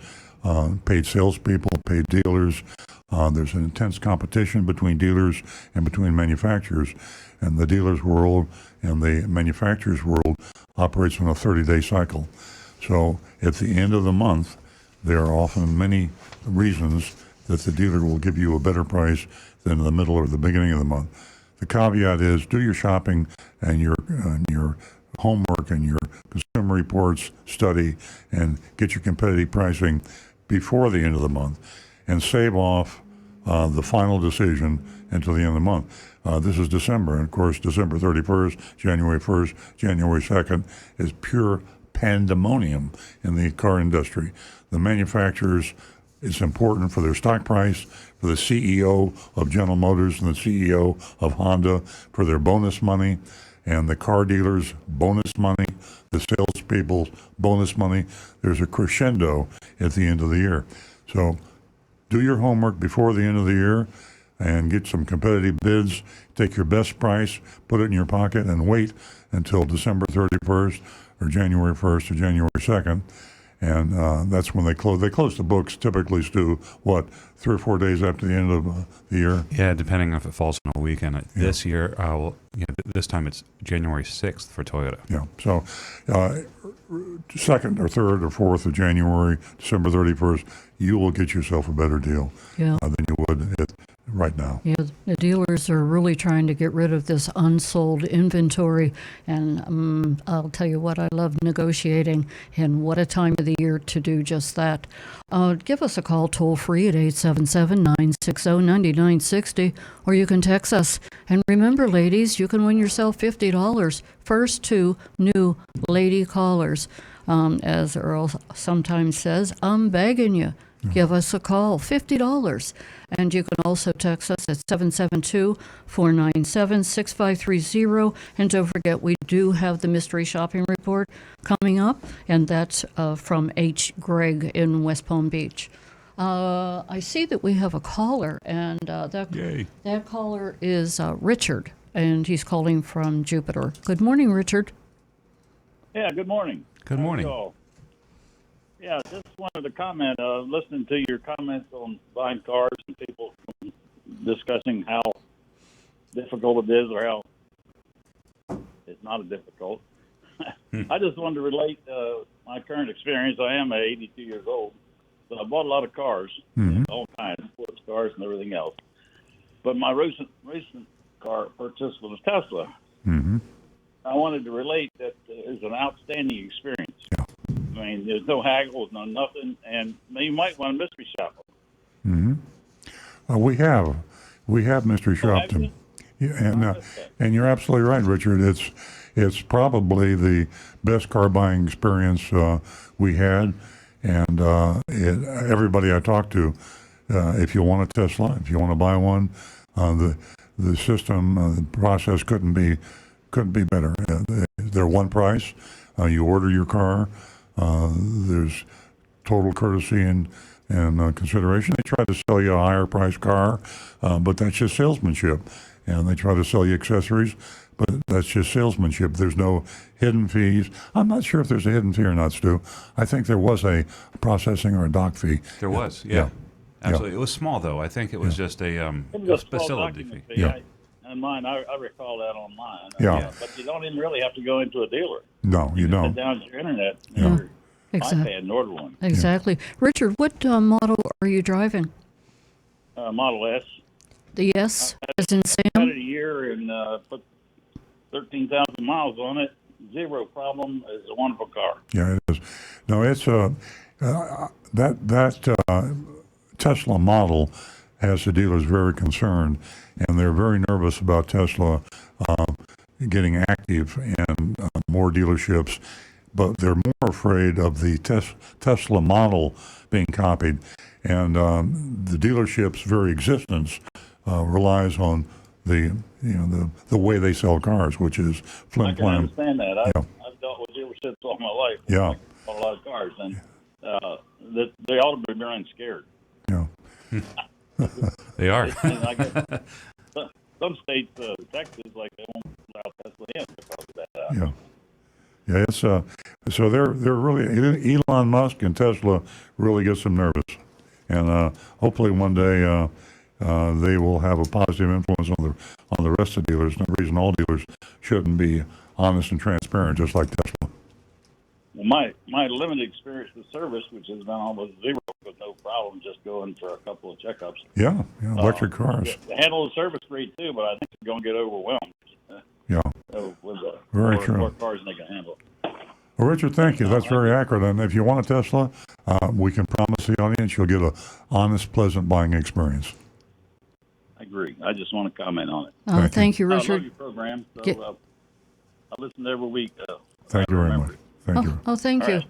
paid salespeople, paid dealers. There's an intense competition between dealers and between manufacturers, and the dealers' world and the manufacturers' world operates on a 30-day cycle. So at the end of the month, there are often many reasons that the dealer will give you a better price than in the middle or the beginning of the month. The caveat is do your shopping and your homework and your consumer reports study and get your competitive pricing before the end of the month and save off the final decision until the end of the month. This is December, and of course December 31st, January 1st, January 2nd is pure pandemonium in the car industry. The manufacturers, it's important for their stock price, for the CEO of General Motors and the CEO of Honda, for their bonus money, and the car dealers' bonus money, the salespeople's bonus money. There's a crescendo at the end of the year. So do your homework before the end of the year and get some competitive bids. Take your best price, put it in your pocket, and wait until December 31st or January 1st or January 2nd. And that's when they close. They close the books typically, Stu, 3 or 4 days after the end of the year? Yeah, depending if it falls on a weekend. This year, this time it's January 6th for Toyota. Yeah, so 2nd or 3rd or 4th of January, December 31st, you will get yourself a better deal than you would right now. Yeah, the dealers are really trying to get rid of this unsold inventory, and I'll tell you what, I love negotiating, and what a time of the year to do just that. Give us a call toll-free at 877-960-9960, or you can text us. And remember, ladies, you can win yourself $50. First 2 new lady callers. As Earl sometimes says, I'm begging you. Give us a call, $50. And you can also text us at 772-497-6530. And don't forget, we do have the mystery shopping report coming up, and that's from H. Gregg in West Palm Beach. I see that we have a caller, and that caller is Richard, and he's calling from Jupiter. Good morning, Richard. Yeah, good morning. Good morning. Yeah, just wanted to comment, listening to your comments on buying cars and people discussing how difficult it is or how it's not difficult. I just wanted to relate my current experience. I am 82 years old, so I bought a lot of cars, all kinds, sports cars and everything else. But my recent car purchase was a Tesla. Mm-hmm. I wanted to relate that it was an outstanding experience. Yeah. I mean, there's no haggles, no nothing, and you might want to mystery shop them. Mm-hmm. We have mystery shopped them. Yeah, and you're absolutely right, Richard. It's probably the best car buying experience we had, and everybody I talked to, if you want a Tesla, if you want to buy one, the system, the process couldn't be better. They're one price. You order your car. There's total courtesy and consideration. They try to sell you a higher priced car, but that's just salesmanship. And they try to sell you accessories, but that's just salesmanship. There's no hidden fees. I'm not sure if there's a hidden fee or not, Stu. I think there was a processing or a dock fee. There was, yeah. Absolutely. Yeah. It was small, though. I think it was just a facility fee. Yeah. And mine, I recall that online. But you don't even really have to go into a dealer. No, you don't. Sit down to your internet, your iPad, and order one. Exactly. Richard, what model are you driving? Model S. The S, as in Sam? I had it a year and put 13,000 miles on it. zero problem is a wonderful car. Yeah, it is. No, it's that Tesla model has the dealers very concerned, and they're very nervous about Tesla getting active and more dealerships. But they're more afraid of the Tesla model being copied, and the dealership's very existence relies on the way they sell cars, which is flim I can flam. understand that. Yeah. I've dealt with dealerships all my life. Yeah. On a lot of cars, and that they ought to be running scared. Yeah. They are. And I guess some states, Texas, like they won't allow Tesla in because of that. Yeah. Yeah, it's so they're really Elon Musk and Tesla really gets them nervous, and hopefully one day they will have a positive influence on the rest of the dealers. No reason all dealers shouldn't be honest and transparent, just like Tesla. Well, my limited experience with service, which has been almost zero, with no problem, just going for a couple of checkups. Yeah, electric cars. They handle the service great too, but I think they're going to get overwhelmed. Yeah. With Very true. more cars than they can handle. Well, Richard, thank you. That's very accurate. And if you want a Tesla, we can promise the audience you'll get an honest, pleasant buying experience. I agree. I just want to comment on it. Thank you, I Richard. love your program, so I listen every week. Thank you very much. Thank you. Oh, thank All you.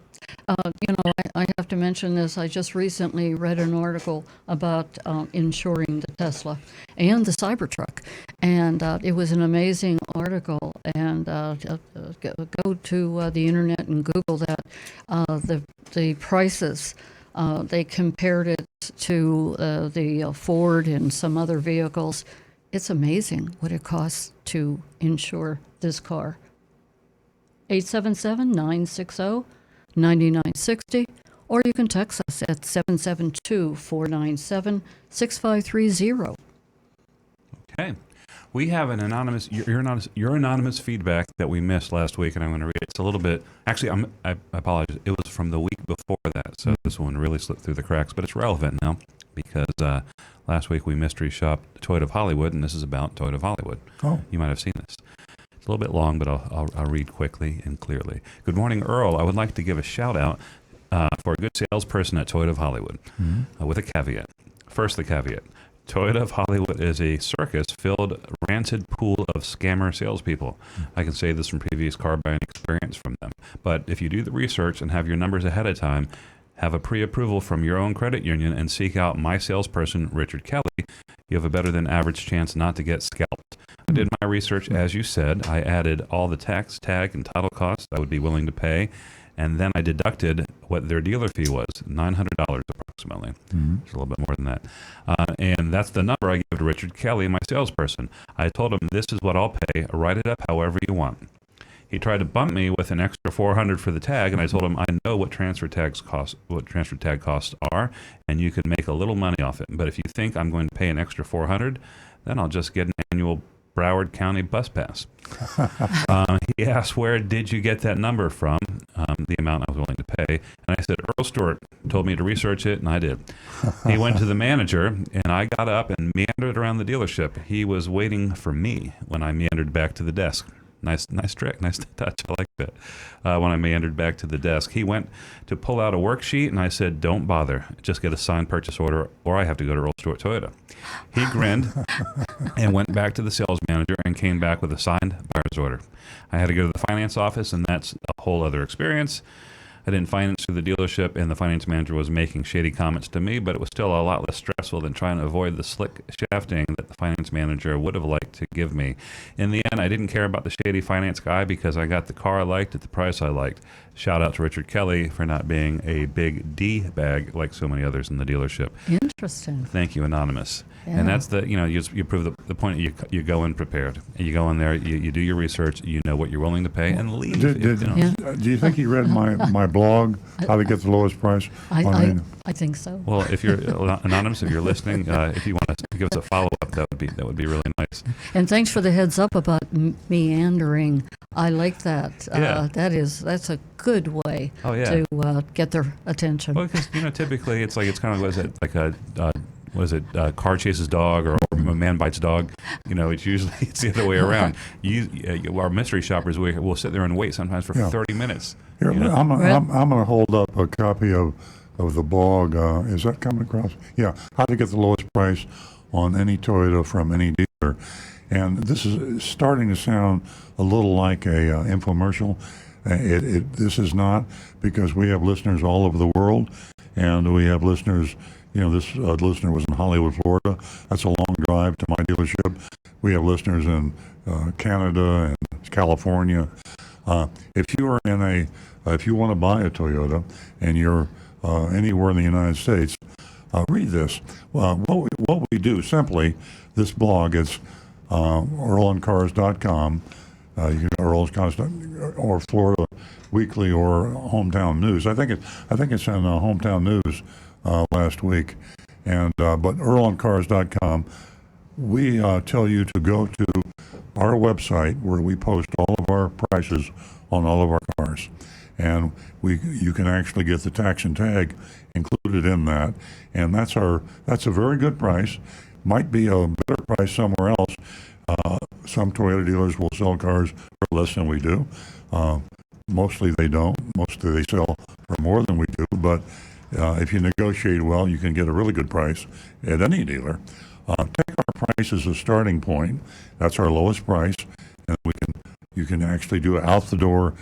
right. I have to mention this. I just recently read an article about insuring the Tesla and the Cybertruck, and it was an amazing article. And go to the internet and Google that. The prices, they compared it to the Ford and some other vehicles. It's amazing what it costs to insure this car. 877-960-9960, or you can text us at 772-497-6530. Okay. We have an anonymous, your anonymous feedback that we missed last week, and I'm going to read it. It's a little bit, actually, I apologize. It was from the week before that, so this one really slipped through the cracks, but it's relevant now because last week we mystery shopped Toyota of Hollywood, and this is about Toyota of Hollywood. Oh. You might have seen this. It's a little bit long, but I'll read quickly and clearly. Good morning, Earl. I would like to give a shout out for a good salesperson at Toyota of Hollywood with a caveat. First, the caveat. Toyota of Hollywood is a circus-filled, rancid pool of scammer salespeople. I can say this from previous car buying experience from them. But if you do the research and have your numbers ahead of time, have a pre-approval from your own credit union, and seek out my salesperson, Richard Kelly, you have a better than average chance not to get scalped. I did my research, as you said. I added all the tax, tag, and title costs I would be willing to pay, and then I deducted what their dealer fee was, $900 approximately. It's a little bit more than that. And that's the number I gave to Richard Kelly, my salesperson. I told him, this is what I'll pay. Write it up however you want. He tried to bump me with an extra $400 for the tag, and I told him I know what transfer tag costs are, and you could make a little money off it. But if you think I'm going to pay an extra $400, then I'll just get an annual Broward County bus pass. He asked, where did you get that number from, the amount I was willing to pay? And I said, Earl Stewart told me to research it, and I did. He went to the manager, and I got up and meandered around the dealership. He was waiting for me when I meandered back to the desk. Nice trick, nice touch. I like that. When I meandered back to the desk, he went to pull out a worksheet, and I said, don't bother. Just get a signed purchase order, or I have to go to Earl Stewart Toyota. He grinned and went back to the sales manager and came back with a signed buyer's order. I had to go to the finance office, and that's a whole other experience. I didn't finance through the dealership, and the finance manager was making shady comments to me, but it was still a lot less stressful than trying to avoid the slick shafting that the finance manager would have liked to give me. In the end, I didn't care about the shady finance guy because I got the car I liked at the price I liked. Shout out to Richard Kelly for not being a big D-bag like so many others in the dealership. Interesting. Thank you, Anonymous. Yeah. And that's the, you prove the point. You go in prepared. You go in there, you do your research, you know what you're willing to pay, and leave. Do you think he read my blog, How to Get the Lowest Price? I think so. Well, if you're Anonymous, if you're listening, if you want to give us a follow-up, that would be really nice. And thanks for the heads up about meandering. I like that. Yeah. That's a good way to get their attention. Well, because typically it's kind of like a what is it? Car chases dog, or a man bites dog. It's usually it's the other way around. Our mystery shoppers will sit there and wait sometimes for 30 minutes. Here, I'm going to hold up a copy of the blog. Is that coming across? Yeah, how to get the lowest price on any Toyota from any dealer. And this is starting to sound a little like a infomercial. This is not, because we have listeners all over the world, and we have listeners. This listener was in Hollywood, Florida. That's a long drive to my dealership. We have listeners in Canada and California. If you are if you want to buy a Toyota and you're anywhere in the United States, read this. What we do simply, this blog is EarlOnCars.com. You can go Earl's or Florida Weekly or Hometown News. I think it's in Hometown News last week, but EarlOnCars.com. We tell you to go to our website where we post all of our prices on all of our cars, and you can actually get the tax and tag included in that, and that's a very good price. Might be a better price somewhere else. Some Toyota dealers will sell cars for less than we do. Mostly they don't. Mostly they sell for more than we do. But if you negotiate well, you can get a really good price at any dealer. Take our price as a starting point. That's our lowest price, and you can actually do it out the door,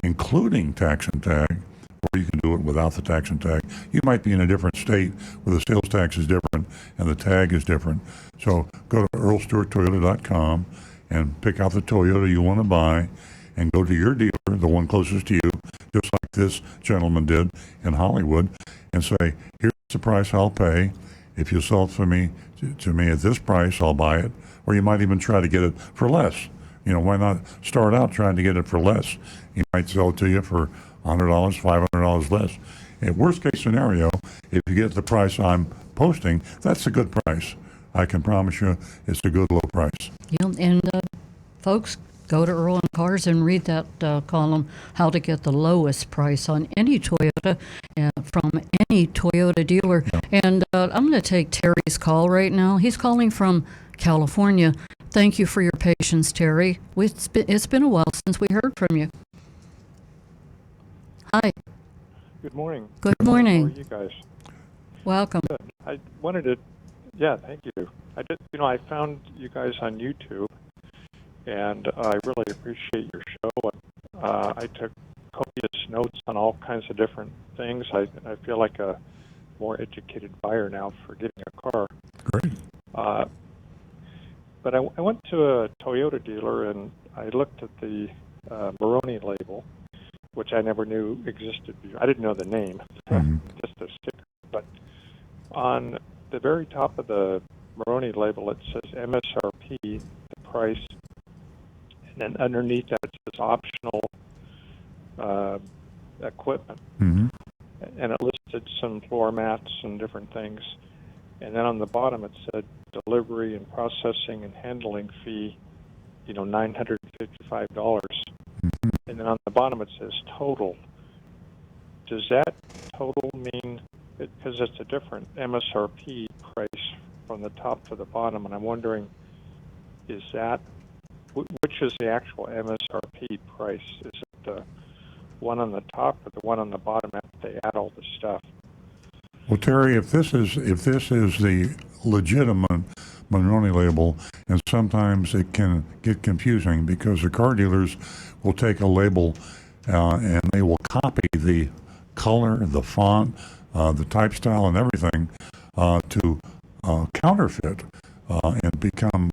including tax and tag, or you can do it without the tax and tag. You might be in a different state where the sales tax is different and the tag is different. So go to EarlStewartToyota.com and pick out the Toyota you want to buy, and go to your dealer, the one closest to you, just like this gentleman did in Hollywood, and say, here's the price I'll pay. If you sell it to me at this price, I'll buy it. Or you might even try to get it for less. Why not start out trying to get it for less? He might sell it to you for $100, $500 less. In worst case scenario, if you get the price I'm posting, that's a good price. I can promise you it's a good low price. Yeah, and folks, go to Earl and Cars and read that column, how to get the lowest price on any Toyota from any Toyota dealer. Yeah. And I'm going to take Terry's call right now. He's calling from California. Thank you for your patience, Terry. It's been a while since we heard from you. Hi. Good morning. Good morning. How are you guys? Welcome. Good. I wanted to, thank you. I found you guys on YouTube, and I really appreciate your show. I took copious notes on all kinds of different things. I feel like a more educated buyer now for getting a car. Great. But I went to a Toyota dealer, and I looked at the Moroni label, which I never knew existed. I didn't know the name, just a sticker. But on the very top of the Moroni label, it says MSRP, the price, and then underneath that it says optional equipment. Mm-hmm. And it listed some floor mats and different things. And then on the bottom it said delivery and processing and handling fee, $955. Mm-hmm. And then on the bottom it says total. Does that total mean, because it's a different MSRP price from the top to the bottom, and I'm wondering, is that, which is the actual MSRP price? Is it the one on the top or the one on the bottom after they add all the stuff? Well, Terry, if this is the legitimate Moroni label, and sometimes it can get confusing because the car dealers will take a label and they will copy the color, the font, the type style, and everything to counterfeit and become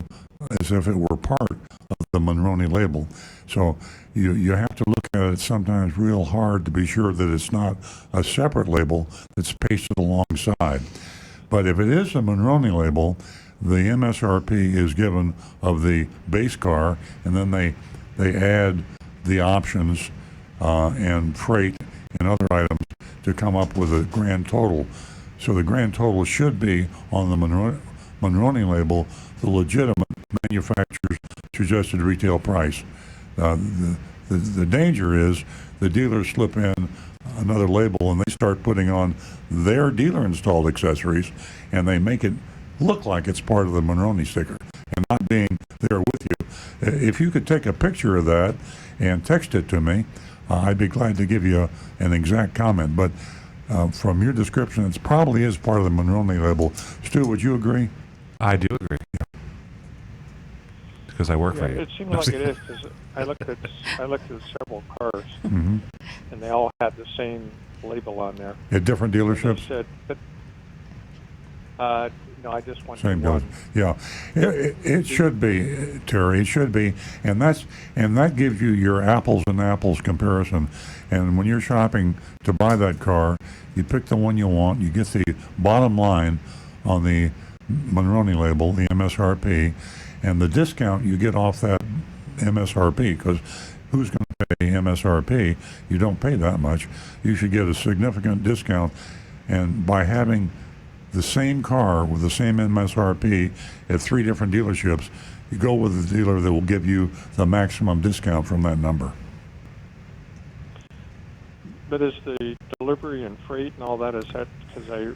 as if it were part of the Moroni label. So you have to look at it sometimes real hard to be sure that it's not a separate label that's pasted alongside. But if it is a Moroni label, the MSRP is given of the base car, and then they add the options and freight and other items to come up with a grand total. So the grand total should be on the Moroni label, the legitimate manufacturer's suggested retail price. The danger is the dealers slip in another label, and they start putting on their dealer-installed accessories, and they make it look like it's part of the Monroney sticker and not being there with you. If you could take a picture of that and text it to me, I'd be glad to give you an exact comment. But from your description, it probably is part of the Monroney label. Stu, would you agree? I do agree. Because I work for you. It seemed like it is, because I looked at several cars, Mm-hmm. and they all had the same label on there. At different They dealerships? said, but no, I just went Same to one. dealership. Yeah, it should be, Terry. It should be, and that gives you your apples and apples comparison. And when you're shopping to buy that car, you pick the one you want. You get the bottom line on the Monroney label, the MSRP, and the discount you get off that MSRP, because who's going to pay MSRP? You don't pay that much. You should get a significant discount, and by having the same car with the same MSRP at 3 different dealerships, you go with the dealer that will give you the maximum discount from that number. But is the delivery and freight and all that, is that, because I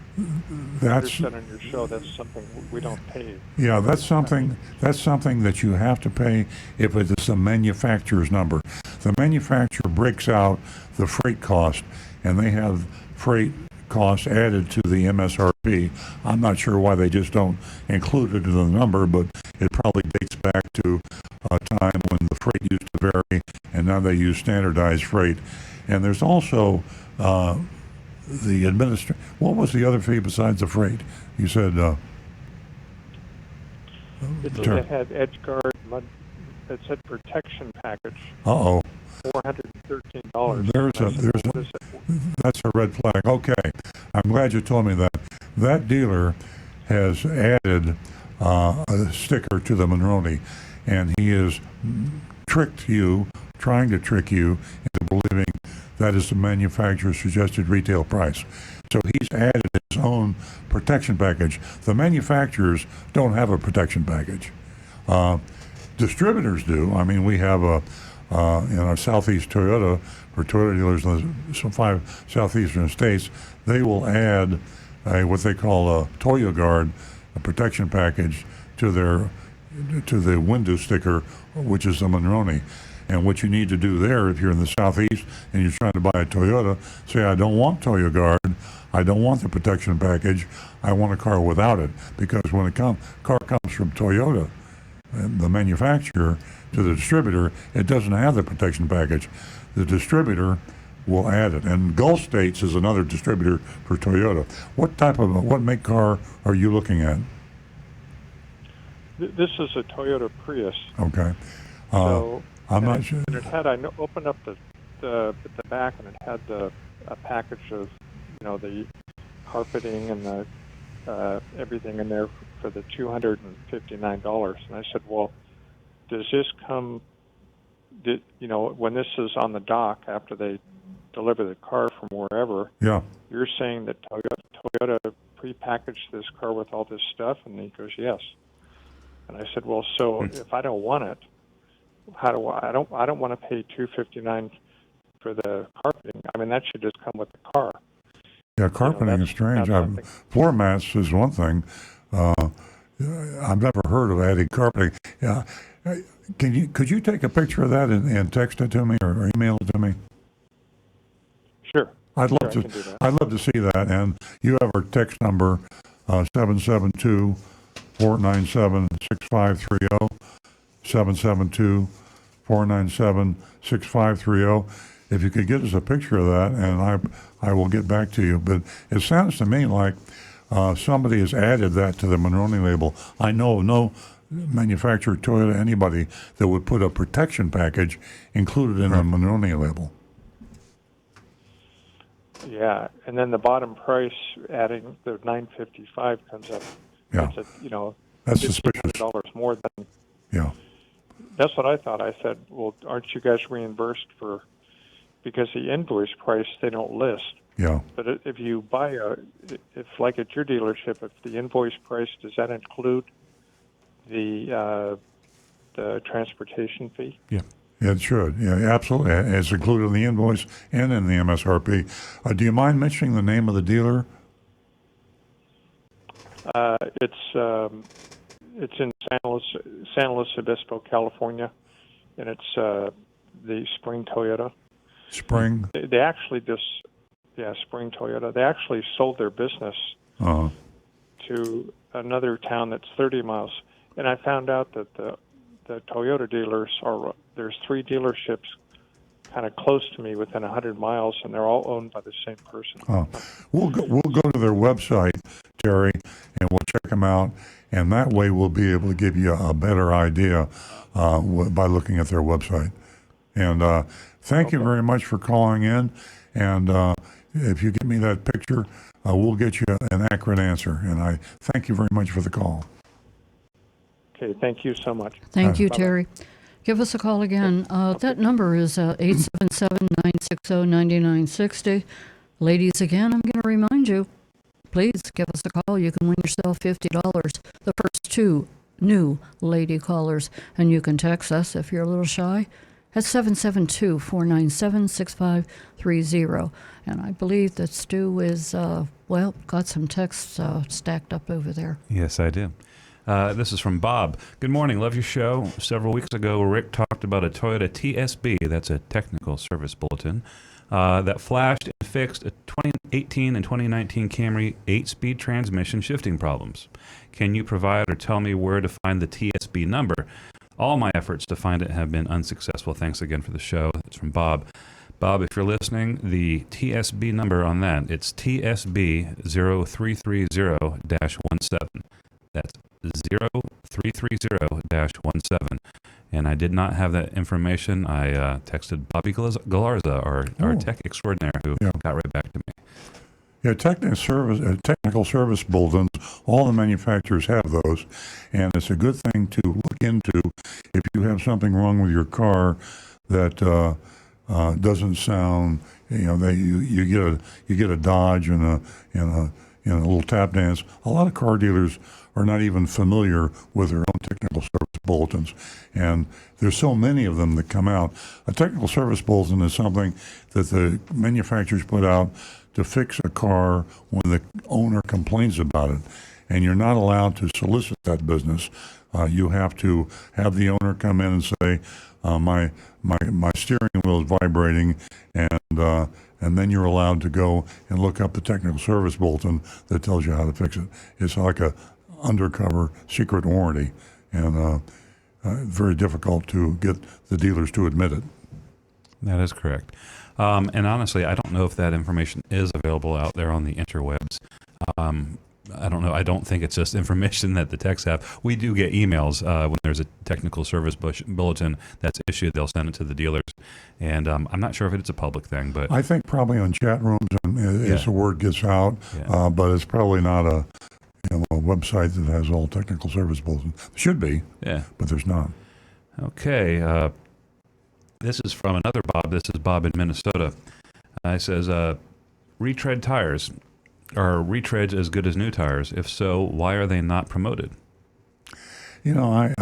understand on your show that's something we don't pay? Yeah, that's something that you have to pay if it is the manufacturer's number. The manufacturer breaks out the freight cost, and they have freight costs added to the MSRP. I'm not sure why they just don't include it in the number, but it probably dates back to a time when the freight used to vary, and now they use standardized freight. And there's also the what was the other fee besides the freight? You said it had EdgeGuard, it said protection package. Uh-oh. $413. That's a red flag. Okay, I'm glad you told me that. That dealer has added a sticker to the Monroney, and he has trying to trick you into believing that is the manufacturer's suggested retail price. So he's added his own protection package. The manufacturers don't have a protection package. Distributors do. I mean, we have in our Southeast Toyota, for Toyota dealers in some 5 southeastern states, they will add what they call a Toyo Guard, a protection package to the window sticker, which is the Monroney. And what you need to do there, if you're in the Southeast and you're trying to buy a Toyota, say, I don't want Toyo Guard, I don't want the protection package, I want a car without it. Because when car comes from Toyota, the manufacturer, to the distributor, it doesn't have the protection package. The distributor will add it. And Gulf States is another distributor for Toyota. What make car are you looking at? This is a Toyota Prius. Okay. So I'm not sure. And it had, I opened up the back, and it had a package of, the carpeting and the everything in there for the $259. And I said, well, does this come, when this is on the dock after they deliver the car from wherever? Yeah. You're saying that Toyota prepackaged this car with all this stuff? And he goes, yes. And I said, well, so if I don't want it, how do I don't want to pay $259 for the carpeting. I mean, that should just come with the car. Yeah, carpeting is strange. Floor mats is one thing. I've never heard of adding carpeting. Yeah, could you take a picture of that and text it to me or email it to me? Sure. I'd love to. I'd love to see that. And you have our text number 772-497-6530. 772-497-6530. If you could get us a picture of that, and I will get back to you. But it sounds to me like somebody has added that to the Monroney label. I know no manufacturer, Toyota, anybody that would put a protection package included in a Monroney label. Yeah, and then the bottom price, adding the $955 comes up. Yeah, that's suspicious. $1,500 more than. Yeah, that's what I thought. I said, well, aren't you guys reimbursed for? Because the invoice price they don't list. Yeah. But if you buy if like at your dealership, if the invoice price, does that include the transportation fee? Yeah, It should. Yeah, absolutely. It's included in the invoice and in the MSRP. Do you mind mentioning the name of the dealer? It's in San Luis Obispo, California, and it's the Spring Toyota. Spring? They actually Spring Toyota. They actually sold their business to another town that's 30 miles. And I found out that the Toyota dealers there's 3 dealerships kind of close to me within 100 miles, and they're all owned by the same person. We'll go to their website, Terry, and we'll check them out, and that way we'll be able to give you a better idea by looking at their website. And thank you very much for calling in, and if you give me that picture, we'll get you an accurate answer, and I thank you very much for the call. Okay, thank you so much. Thank you, Bye-bye. Terry. Give us a call again. That number is 877-960-9960. Ladies, again, I'm going to remind you, please give us a call. You can win yourself $50, the first 2 new lady callers. And you can text us if you're a little shy at 772-497-6530. And I believe that Stu is, got some texts stacked up over there. Yes, I do. This is from Bob. Good morning. Love your show. Several weeks ago, Rick talked about a Toyota TSB, that's a technical service bulletin, that flashed and fixed a 2018 and 2019 Camry 8-speed transmission shifting problems. Can you provide or tell me where to find the TSB number? All my efforts to find it have been unsuccessful. Thanks again for the show. That's from Bob. Bob, if you're listening, the TSB number on that, it's TSB 0330-17. That's 0330-17. And I did not have that information. I texted Bobby Galarza, our tech extraordinaire, who got right back to me. Yeah, technical service bulletins, all the manufacturers have those, and it's a good thing to look into if you have something wrong with your car that doesn't sound, you get a Dodge and a little tap dance. A lot of car dealers are not even familiar with their own technical service bulletins, and there's so many of them that come out. A technical service bulletin is something that the manufacturers put out to fix a car when the owner complains about it, and you're not allowed to solicit that business. You have to have the owner come in and say, my steering wheel is vibrating, and then you're allowed to go and look up the technical service bulletin that tells you how to fix it. It's like a undercover secret warranty, and very difficult to get the dealers to admit it. That is correct. And honestly, I don't know if that information is available out there on the interwebs. I don't know. I don't think it's just information that the techs have. We do get emails when there's a technical service bulletin that's issued. They'll send it to the dealers, and I'm not sure if it's a public thing, but I think probably on chat rooms as the word gets out, but it's probably not a website that has all technical service bulletins. Should be, but there's not. Okay. This is from another Bob. This is Bob in Minnesota. He says, retread tires. Are retreads as good as new tires? If so, why are they not promoted? I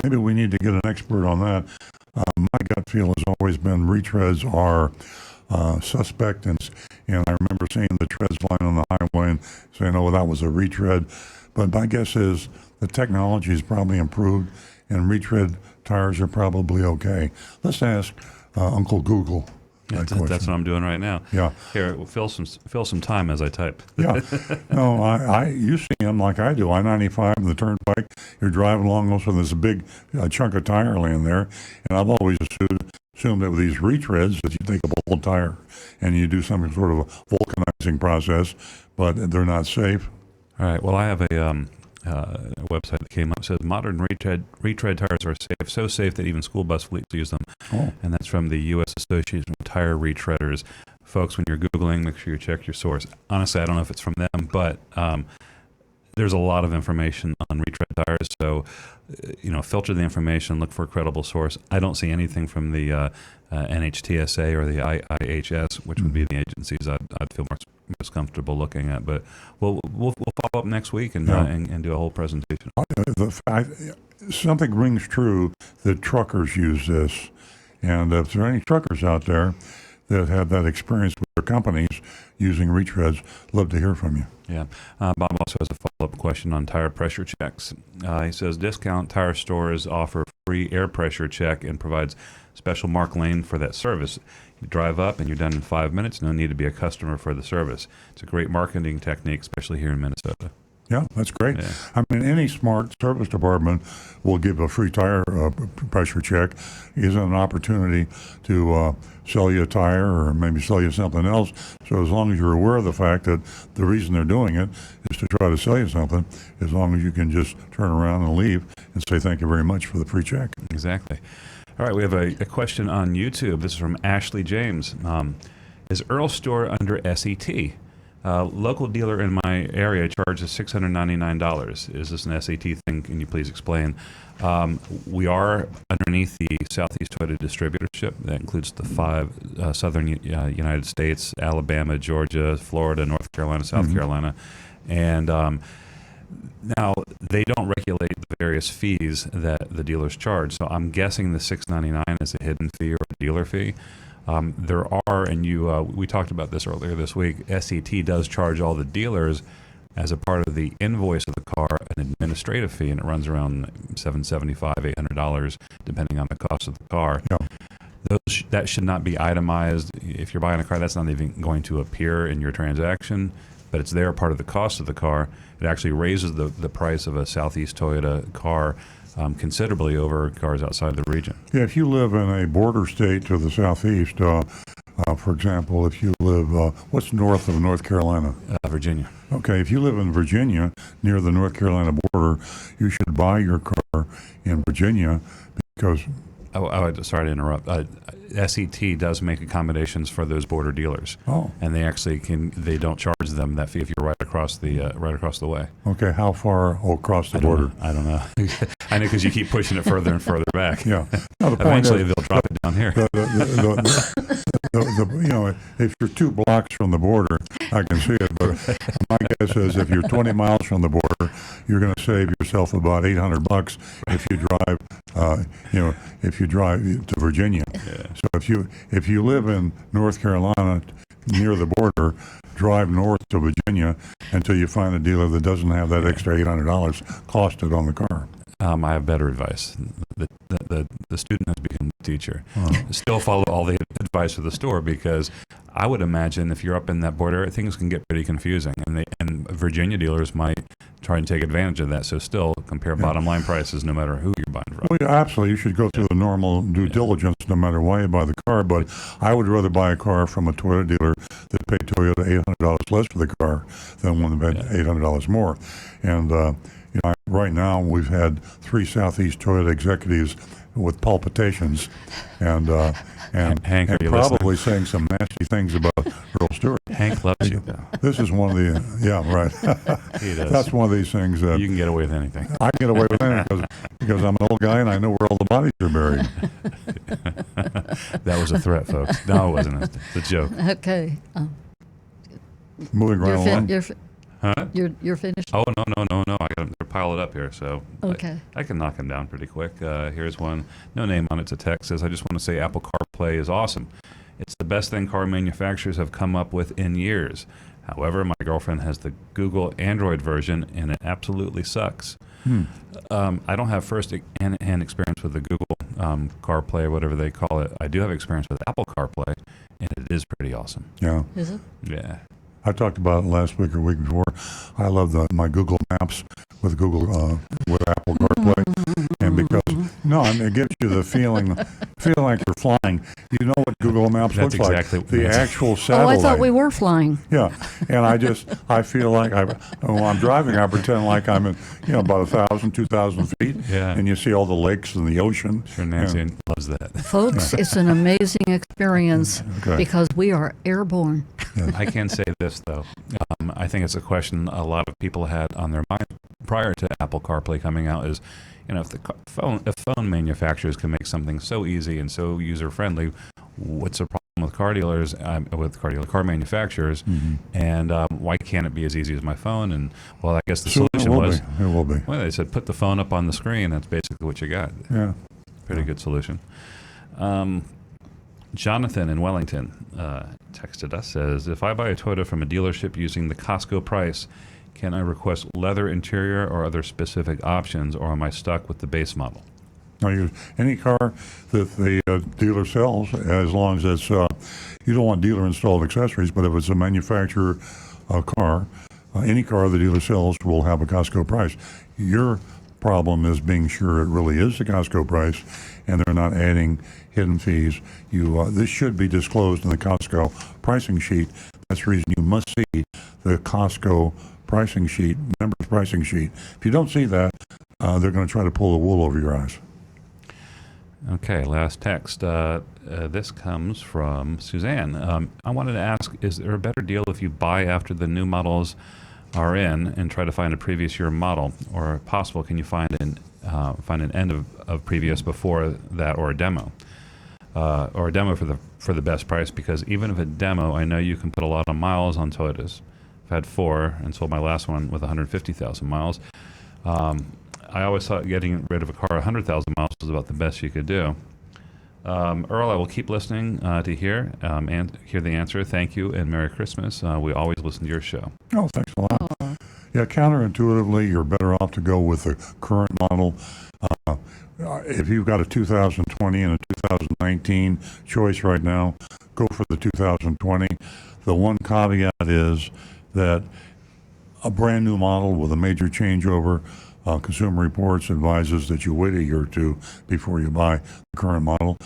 maybe we need to get an expert on that. My gut feel has always been retreads are suspect, and I remember seeing the treads line on the highway and saying, oh, that was a retread. But my guess is the technology has probably improved, and retread tires are probably okay. Let's ask Uncle Google. That's what I'm doing right now. Yeah. Here, fill some time as I type. Yeah. No, you see them like I do. I-95 and the turnpike. You're driving along also there's a big chunk of tire laying there, and I've always assumed that with these retreads that you take a whole tire and you do some sort of a vulcanizing process, but they're not safe. All right. Well, I have a website that came up says modern retread tires are safe, so safe that even school bus fleets use them. And that's from the U.S. Association of Tire Retreaders. Folks, when you're Googling, make sure you check your source. Honestly, I don't know if it's from them, but there's a lot of information on retread tires, so filter the information, look for a credible source. I don't see anything from the NHTSA or the IIHS, which would be the agencies I'd feel most comfortable looking at, but we'll follow up next week and, Yeah. and do a whole presentation. Something rings true that truckers use this. And if there are any truckers out there that have that experience with their companies using retreads, love to hear from you. Yeah. Bob also has a follow-up question on tire pressure checks. He says discount tire stores offer free air pressure check and provides special mark lane for that service. You drive up and you're done in 5 minutes. No need to be a customer for the service. It's a great marketing technique, especially here in Minnesota. Yeah, that's great. Yeah. I mean, any smart service department will give a free tire pressure check. Is an opportunity to sell you a tire or maybe sell you something else. So as long as you're aware of the fact that the reason they're doing it is to try to sell you something, as long as you can just turn around and leave and say thank you very much for the free check. Exactly. All right, we have a question on YouTube. This is from Ashley James. Is Earl store under SET? Local dealer in my area charges $699. Is this an SAT thing? Can you please explain? We are underneath the Southeast Toyota distributorship. That includes the 5 southern United States: Alabama, Georgia, Florida, North Carolina, South Carolina. And now they don't regulate the various fees that the dealers charge. So I'm guessing the $699 is a hidden fee or a dealer fee. There are, and we talked about this earlier this week, SET does charge all the dealers as a part of the invoice of the car an administrative fee, and it runs around $775, $800, depending on the cost of the car. Yeah. That should not be itemized. If you're buying a car, that's not even going to appear in your transaction, but it's there, part of the cost of the car. It actually raises the price of a Southeast Toyota car considerably over cars outside the region. Yeah, if you live in a border state to the southeast, for example, if you live, what's north of North Carolina? Virginia. Okay, if you live in Virginia, near the North Carolina border, you should buy your car in Virginia because... Sorry to interrupt. SET does make accommodations for those border dealers. Oh. And they actually they don't charge them that fee if you're right across the way. Okay, how far across the border? I don't know. I know because you keep pushing it further and further back. Yeah. No, the point Eventually is, they'll drop it down here. If you're 2 blocks from the border, I can see it. But my guess is if you're 20 miles from the border, you're going to save yourself about $800 if you drive. If you drive to Virginia. Yeah. So if you live in North Carolina near the border, drive north to Virginia until you find a dealer that doesn't have that extra $800 costed on the car. I have better advice. The student has become the teacher. Still follow all the advice of the store, because I would imagine if you're up in that border, things can get pretty confusing, and Virginia dealers might try and take advantage of that. So still compare bottom line prices no matter who you're buying from. Well, yeah, absolutely. You should go through the normal due diligence no matter why you buy the car. But I would rather buy a car from a Toyota dealer that paid Toyota $800 less for the car than one that paid $800 more. And right now we've had 3 Southeast Toyota executives with palpitations and Hank, are you probably listening? saying some nasty things about Earl Stewart. Hank loves you. This is one of the right. He does. That's one of these things that You can get away with anything. I can get away with anything because I'm an old guy and I know where all the bodies are buried. That was a threat, folks. No, it wasn't. It's a joke. Okay. Moving right along. Huh? You're finished? Oh, no. I got to pile it up here, so Okay. I can knock him down pretty quick. Here's one. No name on it. It's a text. Says, I just want to say Apple CarPlay is awesome. It's the best thing car manufacturers have come up with in years. However, my girlfriend has the Google Android version, and it absolutely sucks. I don't have first-hand experience with the Google CarPlay or whatever they call it. I do have experience with Apple CarPlay, and it is pretty awesome. Yeah. Is it? Yeah. I talked about it last week or week before. I love my Google Maps with with Apple CarPlay, and because it gives you the feeling like you're flying. You know what Google Maps That's looks exactly like? The actual satellite. Oh, I thought we were flying. Yeah, and I feel like when I'm driving, I pretend like I'm in about 1,000, 2,000 feet, and you see all the lakes and the ocean. Sure, Nancy loves that. Folks, it's an amazing experience because we are airborne. I can say this, though. I think it's a question a lot of people had on their mind prior to Apple CarPlay coming out is, if phone manufacturers can make something so easy and so user-friendly, what's the problem with car manufacturers, and why can't it be as easy as my phone? And well, I guess the solution was it will be. well, they said put the phone up on the screen. That's basically what you got. Yeah, pretty good solution. Jonathan in Wellington texted us, says, if I buy a Toyota from a dealership using the Costco price, can I request leather interior or other specific options, or am I stuck with the base model? Now, any car that the dealer sells, as long as it's, you don't want dealer installed accessories, but if it's a manufacturer car, any car the dealer sells will have a Costco price. Your problem is being sure it really is the Costco price and they're not adding hidden fees. This should be disclosed in the Costco pricing sheet. That's the reason you must see the Costco pricing sheet, members pricing sheet. If you don't see that, they're going to try to pull the wool over your eyes. Okay, last text. This comes from Suzanne. I wanted to ask, is there a better deal if you buy after the new models are in and try to find a previous year model? Or if possible, can you find an end of previous before that, or a demo? Or a demo for the best price, because even if a demo, I know you can put a lot of miles on Toyotas. I've had 4 and sold my last one with 150,000 miles. I always thought getting rid of a car 100,000 miles was about the best you could do. Earl, I will keep listening to hear and hear the answer. Thank you and Merry Christmas. We always listen to your show. Oh, thanks a lot. Yeah, counterintuitively, you're better off to go with the current model. If you've got a 2020 and a 2019 choice right now, go for the 2020. The one caveat is that a brand new model with a major changeover, Consumer Reports advises that you wait a year or two before you buy the current model.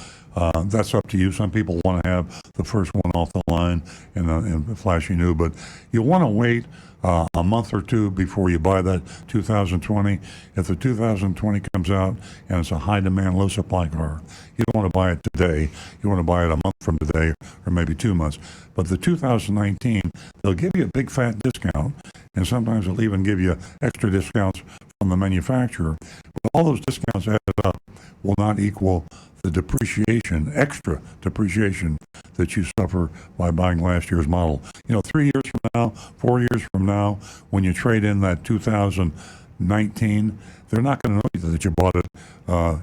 That's up to you. Some people want to have the first one off the line and flashy new, but you want to wait a month or two before you buy that 2020. If the 2020 comes out and it's a high demand, low supply car, you don't want to buy it today. You want to buy it a month from today or maybe 2 months. But the 2019, they'll give you a big fat discount, and sometimes they'll even give you extra discounts from the manufacturer. But all those discounts added up will not equal the depreciation, extra depreciation that you suffer by buying last year's model. 3 years from now, 4 years from now, when you trade in that 2019, they're not going to know that you bought it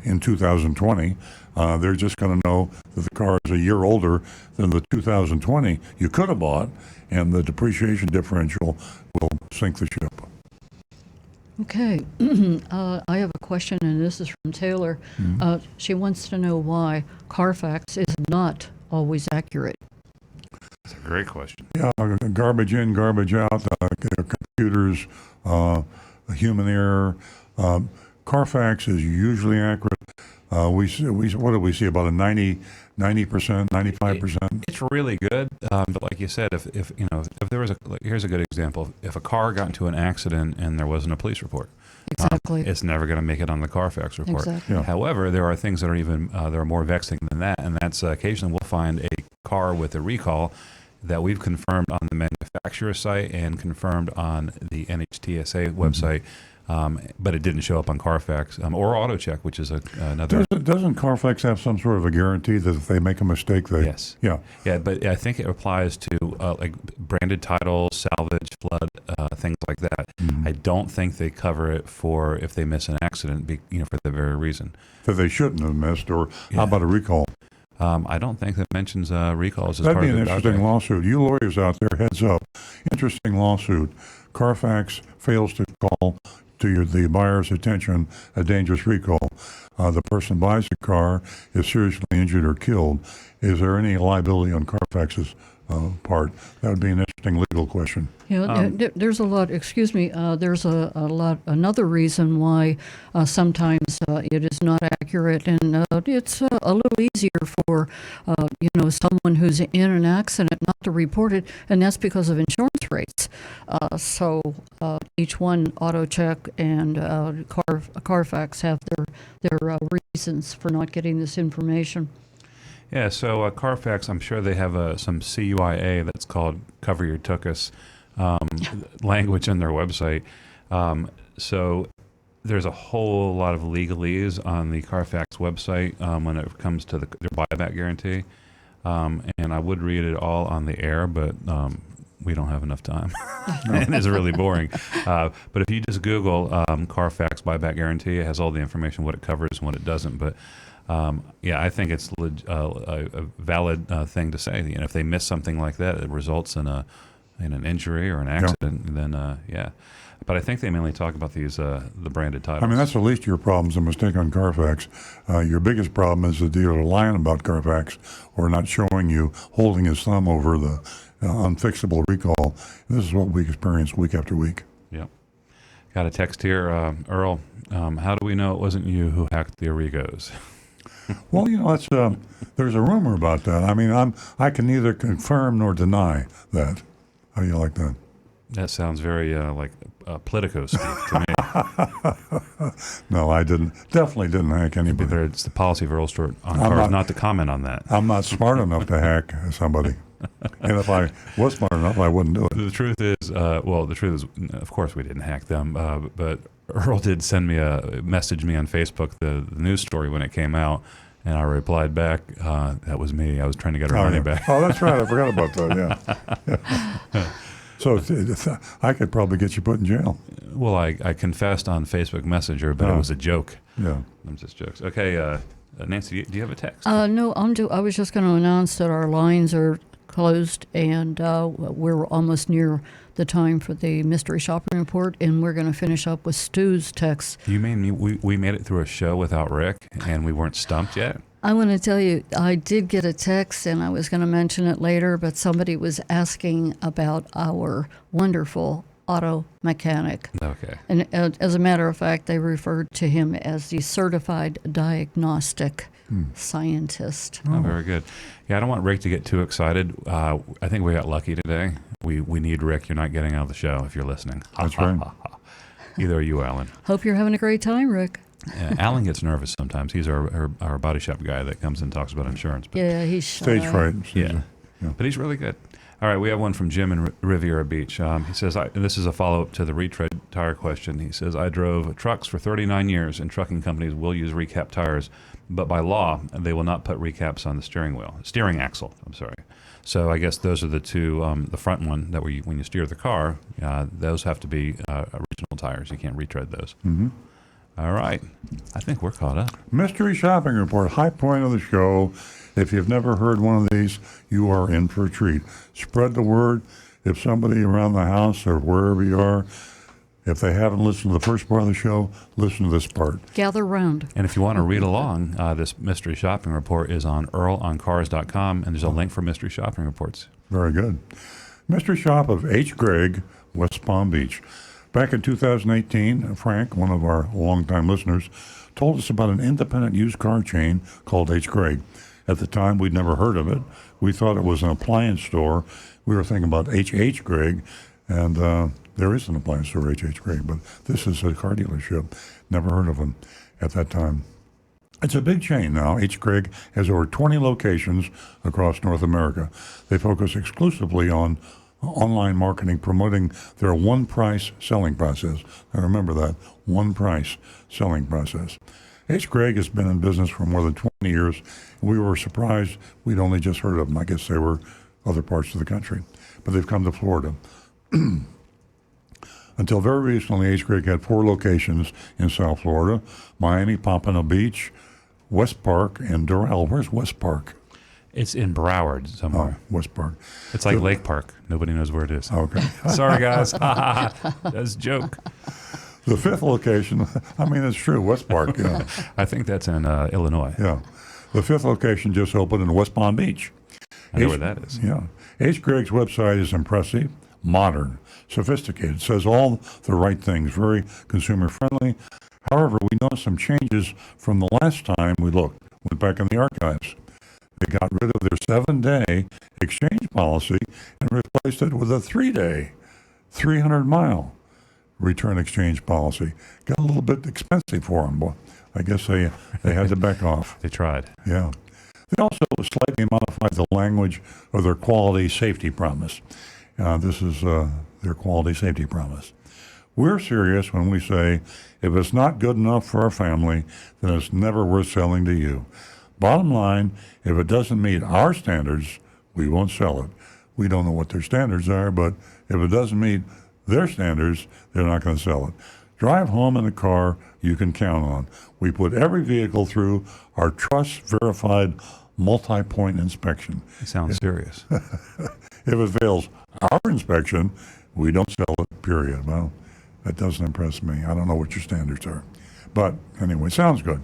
in 2020. They're just going to know that the car is a year older than the 2020 you could have bought, and the depreciation differential will sink the ship. Okay, I have a question, and this is from Taylor. She wants to know why Carfax is not always accurate. That's a great question. Yeah, garbage in, garbage out, computers, human error. Carfax is usually accurate. What do we see? About a 90%, 95%? It's really good, but like you said, if there was here's a good example. If a car got into an accident and there wasn't a police report, exactly, it's never going to make it on the Carfax report. Exactly. Yeah. However, there are things that are even that are more vexing than that, and that's occasionally we'll find a car with a recall that we've confirmed on the manufacturer site and confirmed on the NHTSA website. But it didn't show up on Carfax or AutoCheck, which is another. Doesn't Carfax have some sort of a guarantee that if they make a mistake, they? Yes. Yeah. Yeah, but I think it applies to like branded titles, salvage, flood, things like that. I don't think they cover it for if they miss an accident, for the very reason that they shouldn't have missed. Or how about a recall? I don't think that mentions recalls as That'd part be of an the interesting document. lawsuit. You lawyers out there, heads up. Interesting lawsuit. Carfax fails to call to the buyer's attention a dangerous recall. The person buys the car, is seriously injured or killed. Is there any liability on Carfax's part? That would be an interesting legal question. There's a lot, excuse me, there's a lot, another reason why sometimes it is not accurate, and it's a little easier for, someone who's in an accident not to report it, and that's because of insurance rates. So each one, AutoCheck and Carfax have their reasons for not getting this information. Yeah, so Carfax, I'm sure they have some CUIA that's called Cover Your Tookus language on their website. So there's a whole lot of legalese on the Carfax website when it comes to their buyback guarantee. and I would read it all on the air, but we don't have enough time. And it's really boring. But if you just Google Carfax buyback guarantee, it has all the information, what it covers and what it doesn't. But yeah, I think it's a valid thing to say. If they miss something like that, it results in an injury or an accident, then yeah. But I think they mainly talk about these the branded titles. I mean, that's the least of your problems, a mistake on Carfax. Your biggest problem is the dealer lying about Carfax or not showing you, holding his thumb over the unfixable recall. This is what we experience week after week. Yep. Got a text here, Earl. How do we know it wasn't you who hacked the Arrigos? Well, that's there's a rumor about that. I mean, I can neither confirm nor deny that. How do you like that? That sounds very like Politico speak to me. No, I didn't. Definitely didn't hack anybody. It's the policy of Earl Stewart on cars not to comment on that. I'm not smart enough to hack somebody. And if I was smart enough, I wouldn't do it. The truth is, of course, we didn't hack them. But Earl did message me on Facebook the news story when it came out, and I replied back, "That was me. I was trying to get our money back." Oh, that's right. I forgot about that. Yeah. So I could probably get you put in jail. Well, I confessed on Facebook Messenger, but it was a joke. Yeah, I'm just jokes. Okay, Nancy, do you have a text? No, I was just going to announce that our lines are closed, and we're almost near the time for the mystery shopping report, and we're going to finish up with Stu's text. You mean we made it through a show without Rick, and we weren't stumped yet? I want to tell you, I did get a text, and I was going to mention it later, but somebody was asking about our wonderful auto mechanic. Okay. And as a matter of fact, they referred to him as the certified diagnostic scientist. Oh, very good. Yeah, I don't want Rick to get too excited. I think we got lucky today. We need Rick. You're not getting out of the show if you're listening. That's right. Either are you, Alan. Hope you're having a great time, Rick. Alan gets nervous sometimes. He's our body shop guy that comes and talks about insurance. But yeah, he's shy. Stage fright. Yeah. But he's really good. All right, we have one from Jim in Riviera Beach. He says, and this is a follow-up to the retread tire question. He says, I drove trucks for 39 years, and trucking companies will use recap tires, but by law, they will not put recaps on the steering axle. I'm sorry. So I guess those are the two, the front one that when you steer the car, those have to be original tires. You can't retread those. Mm-hmm. All right. I think we're caught up. Mystery Shopping Report, high point of the show. If you've never heard one of these, you are in for a treat. Spread the word. If somebody around the house or wherever you are, if they haven't listened to the first part of the show, listen to this part. Gather round. And if you want to read along, this Mystery Shopping Report is on earloncars.com, and there's a link for Mystery Shopping Reports. Very good. Mystery Shop of H. Gregg, West Palm Beach. Back in 2018, Frank, one of our longtime listeners, told us about an independent used car chain called H. Gregg. At the time, we'd never heard of it. We thought it was an appliance store. We were thinking about H. Gregg, and there is an appliance store, H. Gregg, but this is a car dealership. Never heard of them at that time. It's a big chain now. H. Gregg has over 20 locations across North America. They focus exclusively on online marketing, promoting their one-price selling process. Now remember that, one-price selling process. H. Gregg has been in business for more than 20 years, and we were surprised we'd only just heard of them. I guess they were other parts of the country, but they've come to Florida. Until very recently, H. Gregg had 4 locations in South Florida: Miami, Pompano Beach, West Park, and Doral. Where's West Park? It's in Broward somewhere. Oh, West Park. It's like Lake Park. Nobody knows where it is. Okay. Sorry, guys. That's a joke. The 5th location, I mean, it's true, West Park. Yeah. I think that's in Illinois. Yeah. The 5th location just opened in West Palm Beach. I know where that is. Yeah. H. Gregg's website is impressive, modern, sophisticated, says all the right things, very consumer friendly. However, we noticed some changes from the last time we looked, went back in the archives. They got rid of their 7-day exchange policy and replaced it with a 3-day, 300-mile return exchange policy. Got a little bit expensive for them, but I guess they had to back off. They tried. Yeah. They also slightly modified the language of their quality safety promise. This is their quality safety promise. We're serious when we say, if it's not good enough for our family, then it's never worth selling to you. Bottom line, if it doesn't meet our standards, we won't sell it. We don't know what their standards are, but if it doesn't meet their standards, they're not going to sell it. Drive home in a car you can count on. We put every vehicle through our trust-verified multi-point inspection. You sound serious. If it fails our inspection, we don't sell it, period. Well, that doesn't impress me. I don't know what your standards are. But anyway, sounds good.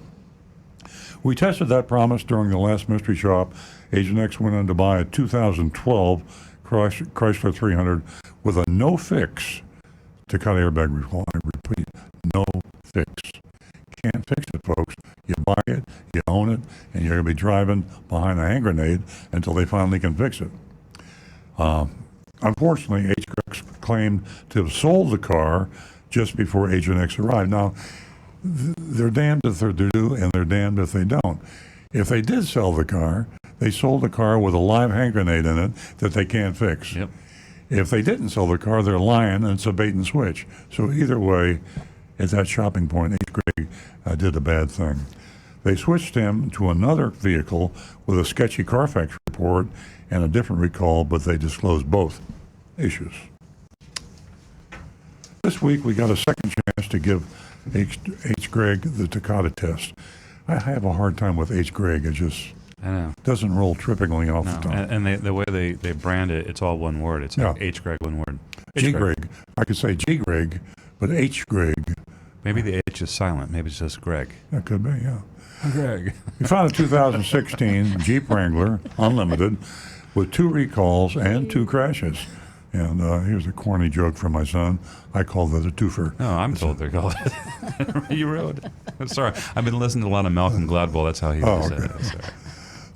We tested that promise during the last mystery shop. Agent X went on to buy a 2012 Chrysler 300 with a no-fix Takata airbag recall. I repeat, no fix. Can't fix it, folks. You buy it, you own it, and you're going to be driving behind a hand grenade until they finally can fix it. Unfortunately, Agent X claimed to have sold the car just before Agent X arrived. Now, they're damned if they do, and they're damned if they don't. If they did sell the car, they sold the car with a live hand grenade in it that they can't fix. Yep. If they didn't sell the car, they're lying, and it's a bait and switch. So either way, at that shopping point, H. Greg did a bad thing. They switched him to another vehicle with a sketchy Carfax report and a different recall, but they disclosed both issues. This week, we got a second chance to give H. Greg the Takata test. I have a hard time with H. Greg. It just I know. Doesn't roll trippingly off No. the tongue. And the way they brand it, it's all one word. It's like H. Greg, one word. G. Greg. I could say G. Greg, but H. Greg. Maybe the H is silent. Maybe it's just Greg. That could be, yeah. Greg. We found a 2016 Jeep Wrangler, unlimited, with 2 recalls and 2 crashes. And here's a corny joke from my son. I call that a twofer. No, I'm told they're called it. You wrote it. Sorry. I've been listening to a lot of Malcolm Gladwell. That's how he said it. Sorry.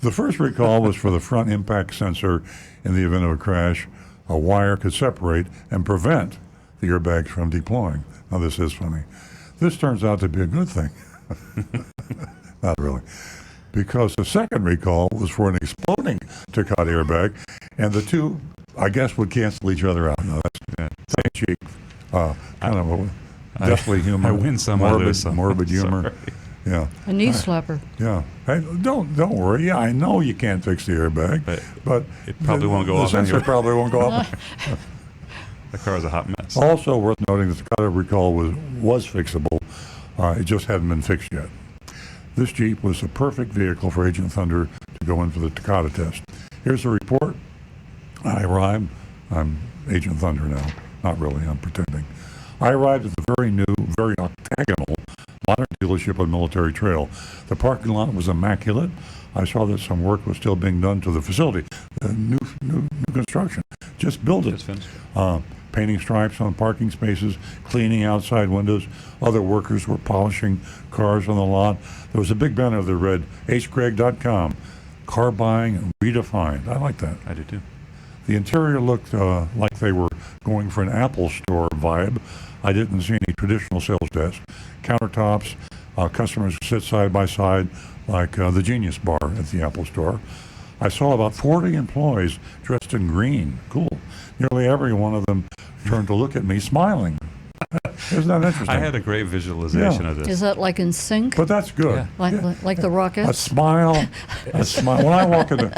The first recall was for the front impact sensor. In the event of a crash, a wire could separate and prevent the airbags from deploying. Now, this is funny. This turns out to be a good thing. Not really. Because the second recall was for an exploding Takata airbag, and the two, I guess, would cancel each other out. No, that's cheap. Kind of a deathly humor. I win some, I lose some. Morbid humor. Sorry. Yeah. A knee slapper. Yeah. Hey, don't worry. Yeah, I know you can't fix the airbag, but it probably won't go off. The sensor probably won't go off. The car is a hot mess. Also worth noting, the Takata recall was fixable. It just hadn't been fixed yet. This Jeep was the perfect vehicle for Agent Thunder to go in for the Takata test. Here's the report. I arrived. I'm Agent Thunder now. Not really, I'm pretending. I arrived at the very new, very octagonal modern dealership on Military Trail. The parking lot was immaculate. I saw that some work was still being done to the facility. New construction. Just built it. Just finished. Painting stripes on parking spaces, cleaning outside windows. Other workers were polishing cars on the lot. There was a big banner that read, hgreg.com, car buying redefined. I like that. I do too. The interior looked like they were going for an Apple store vibe. I didn't see any traditional sales desk. Countertops, customers sit side by side like the Genius Bar at the Apple store. I saw about 40 employees dressed in green. Cool. Nearly every one of them turned to look at me smiling. Isn't that interesting? I had a great visualization of this. Is that like in sync? But that's good. Yeah. Like the Rockets? A smile. When I walk into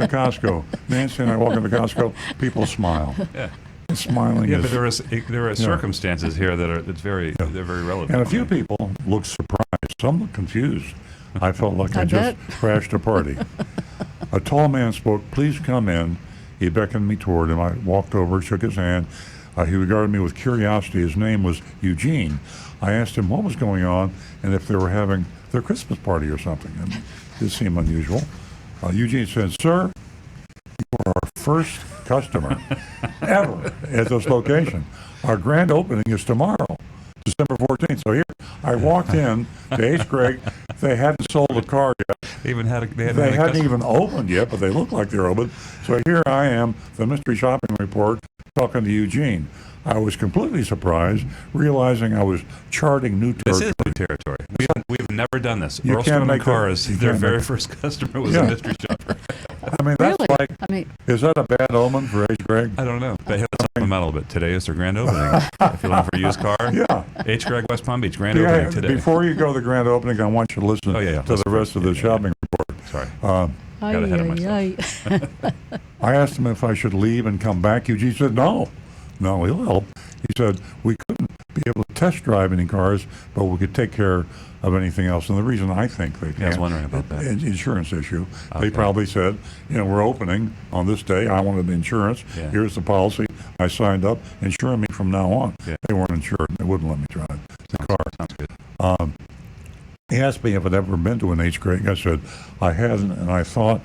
Costco, Nancy and I walk into Costco, people smile. Yeah. Smiling. Yeah, is, but there are circumstances here that are they're very relevant. And a few people look surprised. Some look confused. I felt like I just crashed a party. A tall man spoke, "Please come in." He beckoned me toward him. I walked over, shook his hand. He regarded me with curiosity. His name was Eugene. I asked him what was going on and if they were having their Christmas party or something. And this seemed unusual. Eugene said, "Sir, you are our first customer ever at this location. Our grand opening is tomorrow, December 14th. So here, I walked in to H. Greg. They hadn't sold the car yet. They hadn't even opened yet, but they look like they're open. So here I am, the mystery shopping report, talking to Eugene. I was completely surprised, realizing I was charting new territory. This is new territory. We've never done this. You Earl can't make Cars, that, their very first customer was a mystery shopper. I mean, that's Really? I mean, Is that a bad omen for H. Gregg? I don't know. But hey, let's up the metal a bit. Today is their grand opening. If you're looking for a used car, Yeah. H. Gregg, West Palm Beach, grand opening today. Before you go to the grand opening, I want you to listen to the rest of the shopping report. Sorry. Got ahead of myself. I asked him if I should leave and come back. Eugene said, no, he'll help. He said, we couldn't be able to test drive any cars, but we could take care of anything else. And the reason I think they can, I was wondering about that. Insurance issue. Okay. They probably said, we're opening on this day. I wanted insurance. Yeah. Here's the policy. I signed up. Insure me from now on. Yeah. They weren't insured. They wouldn't let me drive the car. Sounds good. He asked me if I'd ever been to an H. Gregg. I said I hadn't, and I thought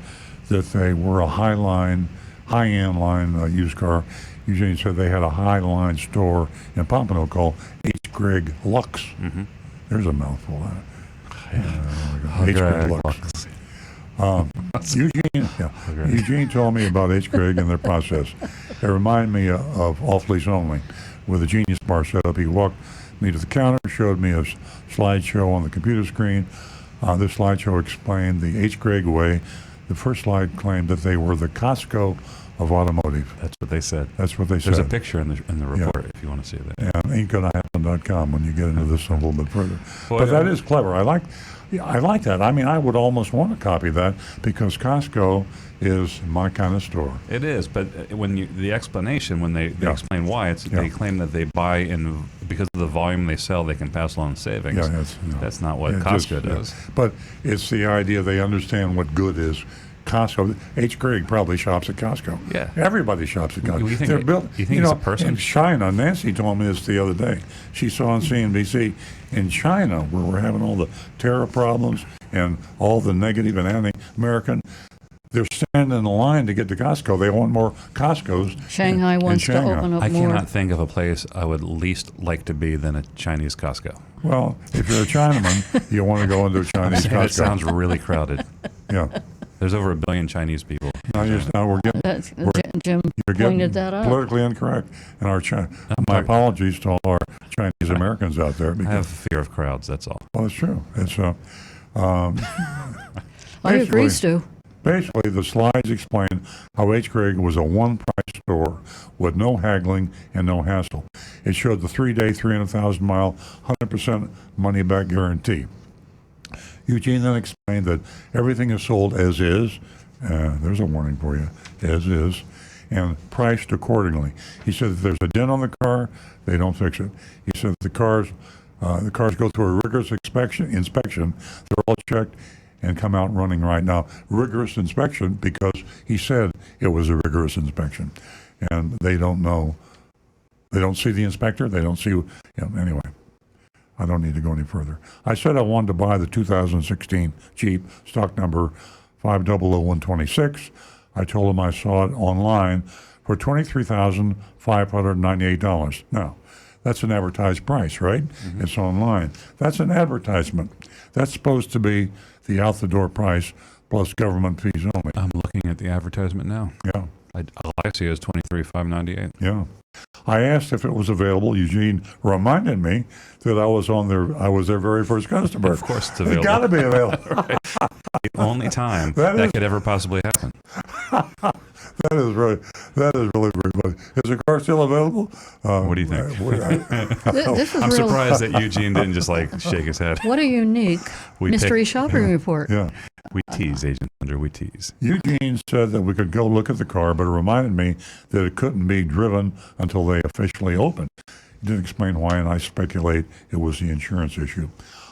that they were a high-end line used car. Eugene said they had a high-line store in Pompano called H. Gregg Lux. Mm-hmm. There's a mouthful. H. Gregg Lux. Eugene told me about H. Gregg and their process. It reminded me of Off Lease Only. With a Genius Bar setup, he walked me to the counter, showed me a slideshow on the computer screen. This slideshow explained the H. Gregg way. The first slide claimed that they were the Costco of automotive. That's what they said. That's what they There's said. a picture in the report if you want to see that. And ain'tgonahappen.com when you get into this a little bit further. Well, But that is clever. I like that. I mean, I would almost want to copy that because Costco is my kind of store. It is, but when the explanation, when they explain why, they claim that they buy in because of the volume they sell, they can pass along savings. Yeah, that's not what Costco does. But it's the idea they understand what good is. Costco, H. Gregg probably shops at Costco. Yeah. Everybody shops at Costco. You think They're built, you think it's a person? In China, Nancy told me this the other day. She saw on CNBC in China, where we're having all the terror problems and all the negative and anti-American, they're standing in the line to get to Costco. They want more Costcos. Shanghai wants to open up I more. cannot think of a place I would least like to be than a Chinese Costco. Well, if you're a Chinaman, you want to go into a Chinese Costco. It sounds really crowded. Yeah. There's over 1 billion Chinese people. Now we're getting. Jim You're pointed getting that out. politically incorrect. And my apologies to all our Chinese Americans out there. I have a fear of crowds, that's all. Well, it's true. It's I agree, Stu. Basically, the slides explain how H. Gregg was a one-price store with no haggling and no hassle. It showed the 3-day, 300,000-mile, 100% money-back guarantee. Eugene then explained that everything is sold as is. There's a warning for you, as is, and priced accordingly. He said if there's a dent on the car, they don't fix it. He said the cars go through a rigorous inspection. They're all checked and come out running right now. Rigorous inspection because he said it was a rigorous inspection, and they don't know. They don't see the inspector. They don't see. Anyway. I don't need to go any further. I said I wanted to buy the 2016 Jeep, stock number 500126. I told him I saw it online for $23,598. Now, that's an advertised price, right? Mm-hmm. It's online. That's an advertisement. That's supposed to be the out-the-door price plus government fees only. I'm looking at the advertisement now. Yeah. All I see is $23,598. Yeah. I asked if it was available. Eugene reminded me that I was their very first customer. Of course it's available. It's got to be available. Right. The only time that could ever possibly happen. That is really very funny. Is the car still available? What do you think? I'm real. surprised that Eugene didn't just shake his head. What a unique mystery shopping report. Yeah. We tease, Agent Thunder, we tease. Eugene said that we could go look at the car, but it reminded me that it couldn't be driven until they officially opened. He didn't explain why, and I speculate it was the insurance issue.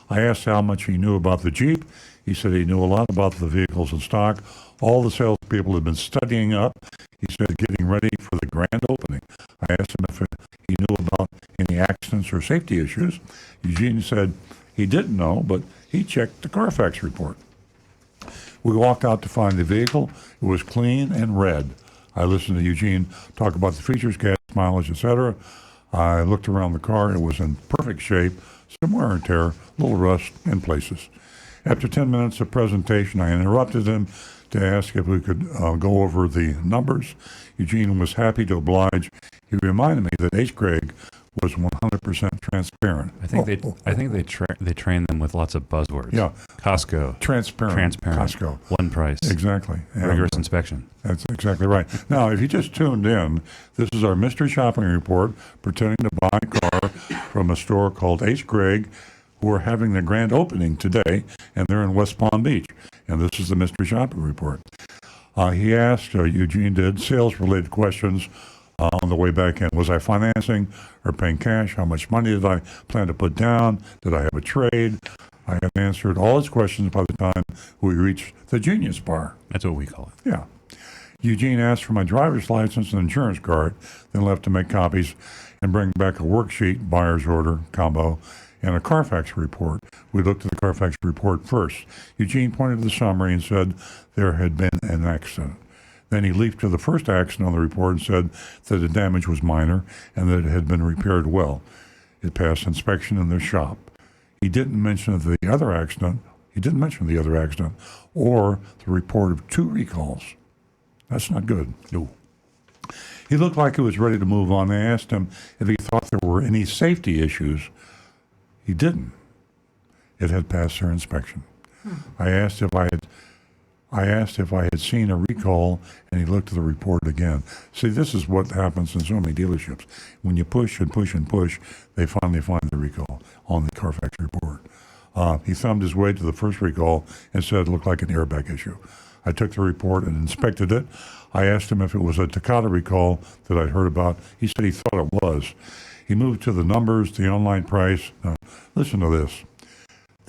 I asked how much he knew about the Jeep. He said he knew a lot about the vehicles in stock. All the salespeople had been studying up. He said getting ready for the grand opening. I asked him if he knew about any accidents or safety issues. Eugene said he didn't know, but he checked the Carfax report. We walked out to find the vehicle. It was clean and red. I listened to Eugene talk about the features, gas mileage, etc. I looked around the car. It was in perfect shape, some wear and tear, little rust in places. After 10 minutes of presentation, I interrupted him to ask if we could go over the numbers. Eugene was happy to oblige. He reminded me that H. Gregg was 100% transparent. I think they train them with lots of buzzwords. Yeah. Costco. Transparent. Costco. One price. Exactly. Rigorous inspection. That's exactly right. Now, if you just tuned in, this is our mystery shopping report pretending to buy a car from a store called H. Gregg, who are having the grand opening today, and they're in West Palm Beach. And this is the mystery shopping report. He asked, Eugene did, sales-related questions on the way back in. Was I financing or paying cash? How much money did I plan to put down? Did I have a trade? I had answered all his questions by the time we reached the Genius Bar. That's what we call it. Yeah. Eugene asked for my driver's license and insurance card, then left to make copies and bring back a worksheet, buyer's order, combo, and a Carfax report. We looked at the Carfax report first. Eugene pointed to the summary and said there had been an accident. Then he leaped to the first accident on the report and said that the damage was minor and that it had been repaired well. It passed inspection in their shop. He didn't mention the other accident. He didn't mention the other accident or the report of 2 recalls. That's not good. No. He looked like he was ready to move on. I asked him if he thought there were any safety issues. He didn't. It had passed their inspection. I asked if I had seen a recall, and he looked at the report again. See, this is what happens in so many dealerships. When you push and push and push, they finally find the recall on the Carfax report. He thumbed his way to the first recall and said it looked like an airbag issue. I took the report and inspected it. I asked him if it was a Takata recall that I'd heard about. He said he thought it was. He moved to the numbers, the online price. Listen to this.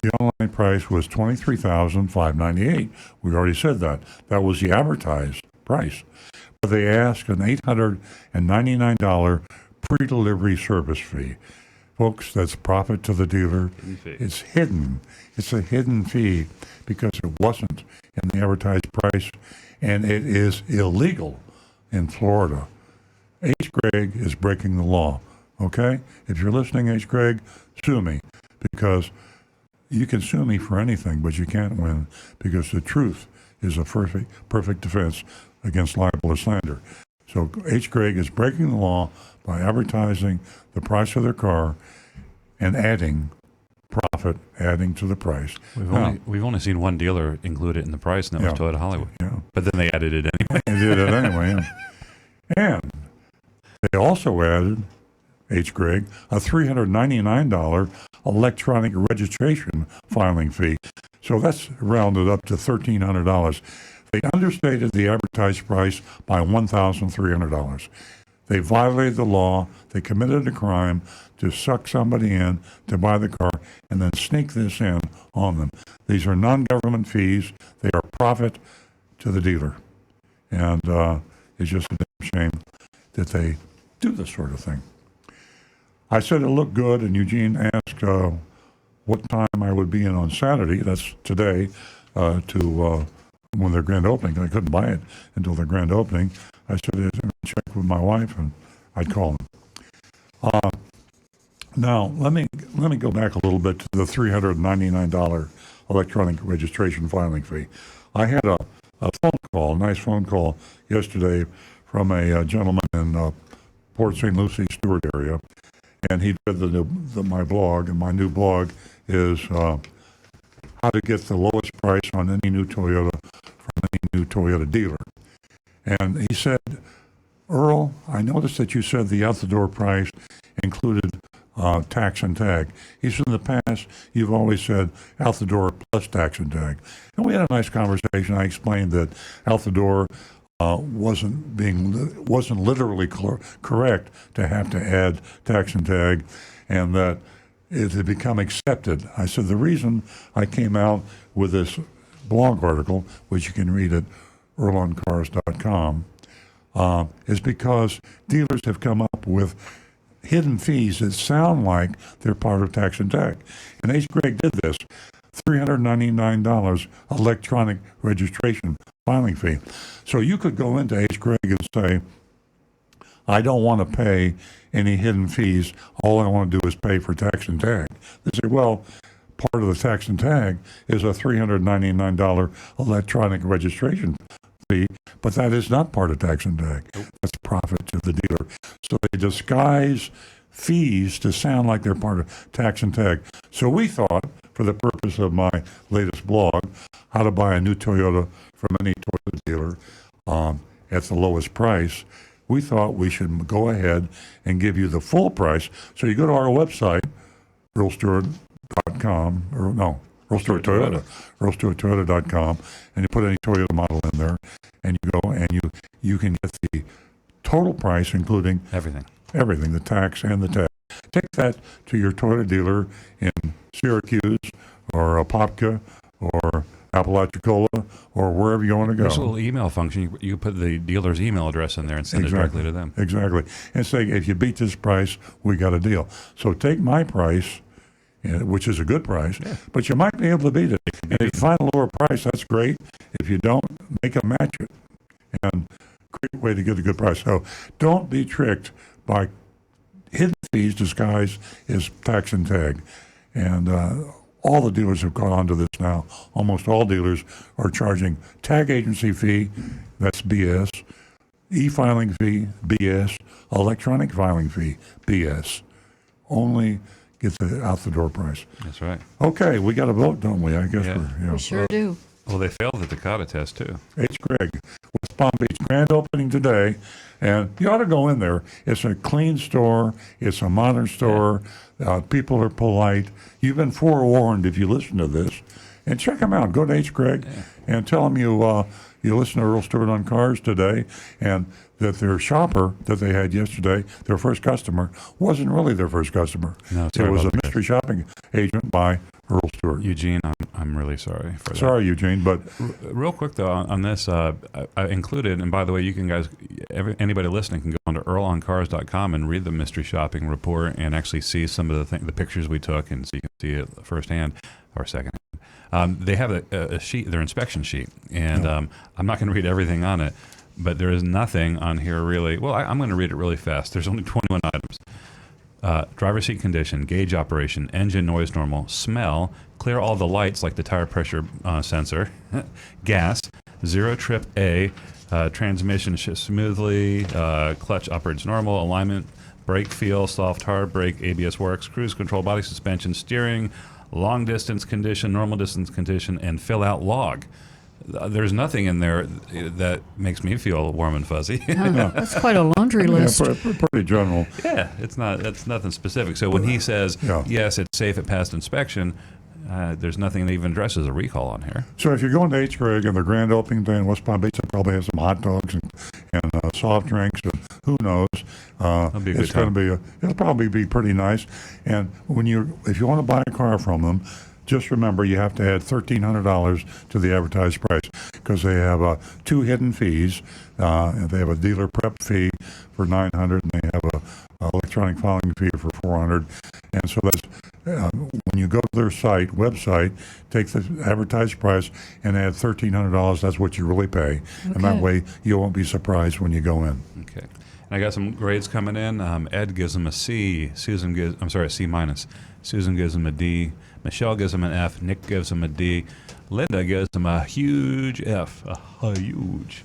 The online price was $23,598. We already said that. That was the advertised price. But they asked an $899 pre-delivery service fee. Folks, that's profit to the dealer. It's hidden. It's a hidden fee because it wasn't in the advertised price, and it is illegal in Florida. H. Gregg is breaking the law, okay? If you're listening, H. Gregg, sue me, because you can sue me for anything, but you can't win, because the truth is a perfect defense against libel or slander. So H. Gregg is breaking the law by advertising the price of their car and adding profit, adding to the price. We've only seen one dealer include it in the price, and that was Toyota Hollywood. Yeah. But then they added it anyway. They did it anyway. And they also added, H. Gregg, a $399 electronic registration filing fee. So that's rounded up to $1,300. They understated the advertised price by $1,300. They violated the law. They committed a crime to suck somebody in to buy the car and then sneak this in on them. These are non-government fees. They are profit to the dealer. And it's just a damn shame that they do this sort of thing. I said it looked good, and Eugene asked what time I would be in on Saturday, that's today, to when their grand opening. I couldn't buy it until their grand opening. I said, check with my wife, and I'd call him. Now, let me go back a little bit to the $399 electronic registration filing fee. I had a phone call, a nice phone call yesterday from a gentleman in Port St. Lucie, Stewart area, and he read my blog, and my new blog is how to get the lowest price on any new Toyota from any new Toyota dealer. And he said, Earl, I noticed that you said the out-the-door price included tax and tag. He said, in the past, you've always said out-the-door plus tax and tag. And we had a nice conversation. I explained that out-the-door wasn't literally correct to have to add tax and tag, and that it had become accepted. I said, the reason I came out with this blog article, which you can read at earloncars.com, is because dealers have come up with hidden fees that sound like they're part of tax and tag. And H. Gregg did this. $399 electronic registration filing fee. So you could go into H. Gregg and say, I don't want to pay any hidden fees. All I want to do is pay for tax and tag. They say, well, part of the tax and tag is a $399 electronic registration fee, but that is not part of tax and tag. That's profit to the dealer. So they disguise fees to sound like they're part of tax and tag. So we thought, for the purpose of my latest blog, how to buy a new Toyota from any Toyota dealer at the lowest price, we thought we should go ahead and give you the full price. So you go to our website, earlstewart.com, or no, Earl Stewart Toyota, earlstewarttoyota.com, and you put any Toyota model in there, and you go and you can get the total price, including Everything, the tax and the tag. Take that to your Toyota dealer in Syracuse or Apopka or Apalachicola or wherever you want to go. There's a little email function. You put the dealer's email address in there and send it directly to them. Exactly. And say, if you beat this price, we got a deal. So take my price, which is a good price, but you might be able to beat it. And if you find a lower price, that's great. If you don't, make them match it. And great way to get a good price. So don't be tricked by hidden fees disguised as tax and tag. And all the dealers have gone on to this now. Almost all dealers are charging tag agency fee, that's BS, e-filing fee, BS, electronic filing fee, BS. Only get the out-the-door price. That's right. Okay, we got a vote, don't we? I guess We sure do. Well, they failed the Dakota test, too. H. Gregg, West Palm Beach, grand opening today, and you ought to go in there. It's a clean store. It's a modern store. People are polite. You've been forewarned if you listen to this. And check them out. Go to H. Gregg and tell them you listen to Earl Stewart on Cars today, and that their shopper that they had yesterday, their first customer, wasn't really their first customer. No, it was a mystery shopping agent by Earl Stewart. Eugene, I'm really sorry for that. Sorry, Eugene, but real quick though on this, I included, and by the way, you can anybody listening can go on to earloncars.com and read the mystery shopping report and actually see some of the pictures we took, and so you can see it firsthand or secondhand. They have a sheet, their inspection sheet, and I'm not going to read everything on it, but there is nothing on here really. Well, I'm going to read it really fast. There's only 21 items. Driver seat condition, gauge operation, engine noise normal, smell, clear all the lights like the tire pressure sensor, gas, zero trip A, transmission shifts smoothly, clutch operates normal, alignment, brake feel, soft hard brake, ABS works, cruise control, body suspension, steering, long distance condition, normal distance condition, and fill out log. There's nothing in there that makes me feel warm and fuzzy. That's quite a laundry list. Pretty general. Yeah, it's nothing specific. So when he says, yes, it's safe, it passed inspection, there's nothing that even addresses a recall on here. So if you're going to H. Gregg and the grand opening day in West Palm Beach, they probably have some hot dogs and soft drinks. Who knows? It's going to be it'll probably be pretty nice. And if you want to buy a car from them, just remember you have to add $1,300 to the advertised price, because they have 2 hidden fees. They have a dealer prep fee for $900, and they have a electronic filing fee for $400. And so that's when you go to their website, take the advertised price and add $1,300. That's what you really pay, and that way you won't be surprised when you go in. Okay. And I got some grades coming in. Ed gives them a C. A C minus. Susan gives them a D. Michelle gives them an F. Nick gives them a D. Linda gives them a huge F. A huge.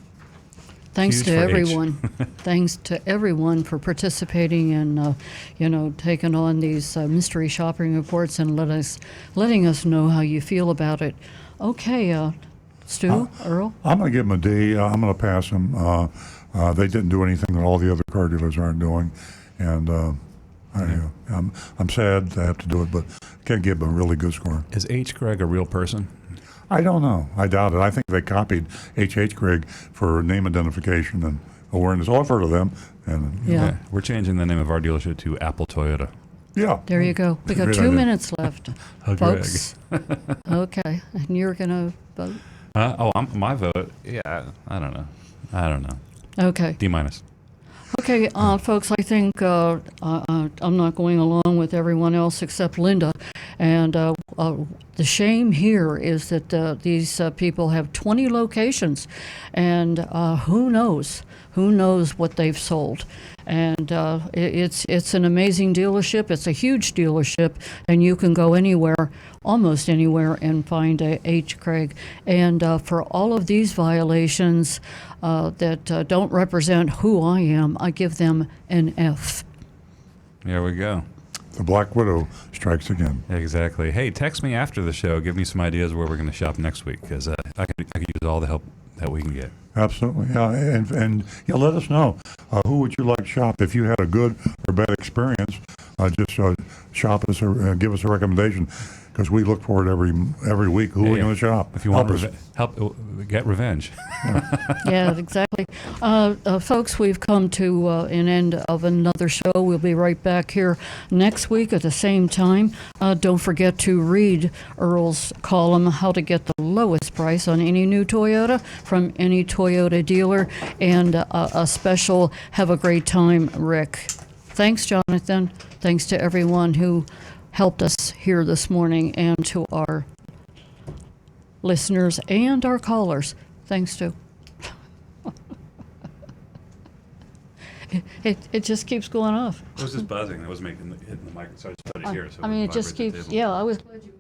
Thanks huge to for everyone. Thanks to everyone for participating and taking on these mystery shopping reports and letting us know how you feel about it. Okay, Stu, Earl. I'm going to give them a D. I'm going to pass them. They didn't do anything that all the other car dealers aren't doing, and I'm sad to have to do it, but can't give them a really good score. Is H. Gregg a real person? I don't know. I doubt it. I think they copied H. Gregg for name identification and awareness. I've heard of them. And yeah. We're changing the name of our dealership to Apple Toyota. Yeah. There you go. We got 2 minutes left, folks. Okay. And you're going to vote? My vote, yeah, I don't know. Okay. D minus. Okay, folks, I think I'm not going along with everyone else except Linda. And the shame here is that these people have 20 locations, and who knows what they've sold. And it's an amazing dealership. It's a huge dealership, and you can go anywhere, almost anywhere, and find a H. Gregg. And for all of these violations that don't represent who I am, I give them an F. There we go. The Black Widow strikes again. Exactly. Hey, text me after the show. Give me some ideas where we're going to shop next week, because I could use all the help that we can get. Absolutely, yeah, and yeah, let us know who would you like to shop. If you had a good or bad experience, just shop us or give us a recommendation, because we look for it every week. Who are we going to shop? If you want help get revenge. Yeah, exactly. Folks, we've come to an end of another show. We'll be right back here next week at the same time. Don't forget to read Earl's column, How to Get the Lowest Price on Any New Toyota from Any Toyota Dealer, and a special Have a Great Time, Rick. Thanks, Jonathan. Thanks to everyone who helped us here this morning, and to our listeners and our callers. Thanks to. It just keeps going off. It was just buzzing. It was hitting the mic. So I just put it here. So I mean, it just keeps. Yeah, I was glad you.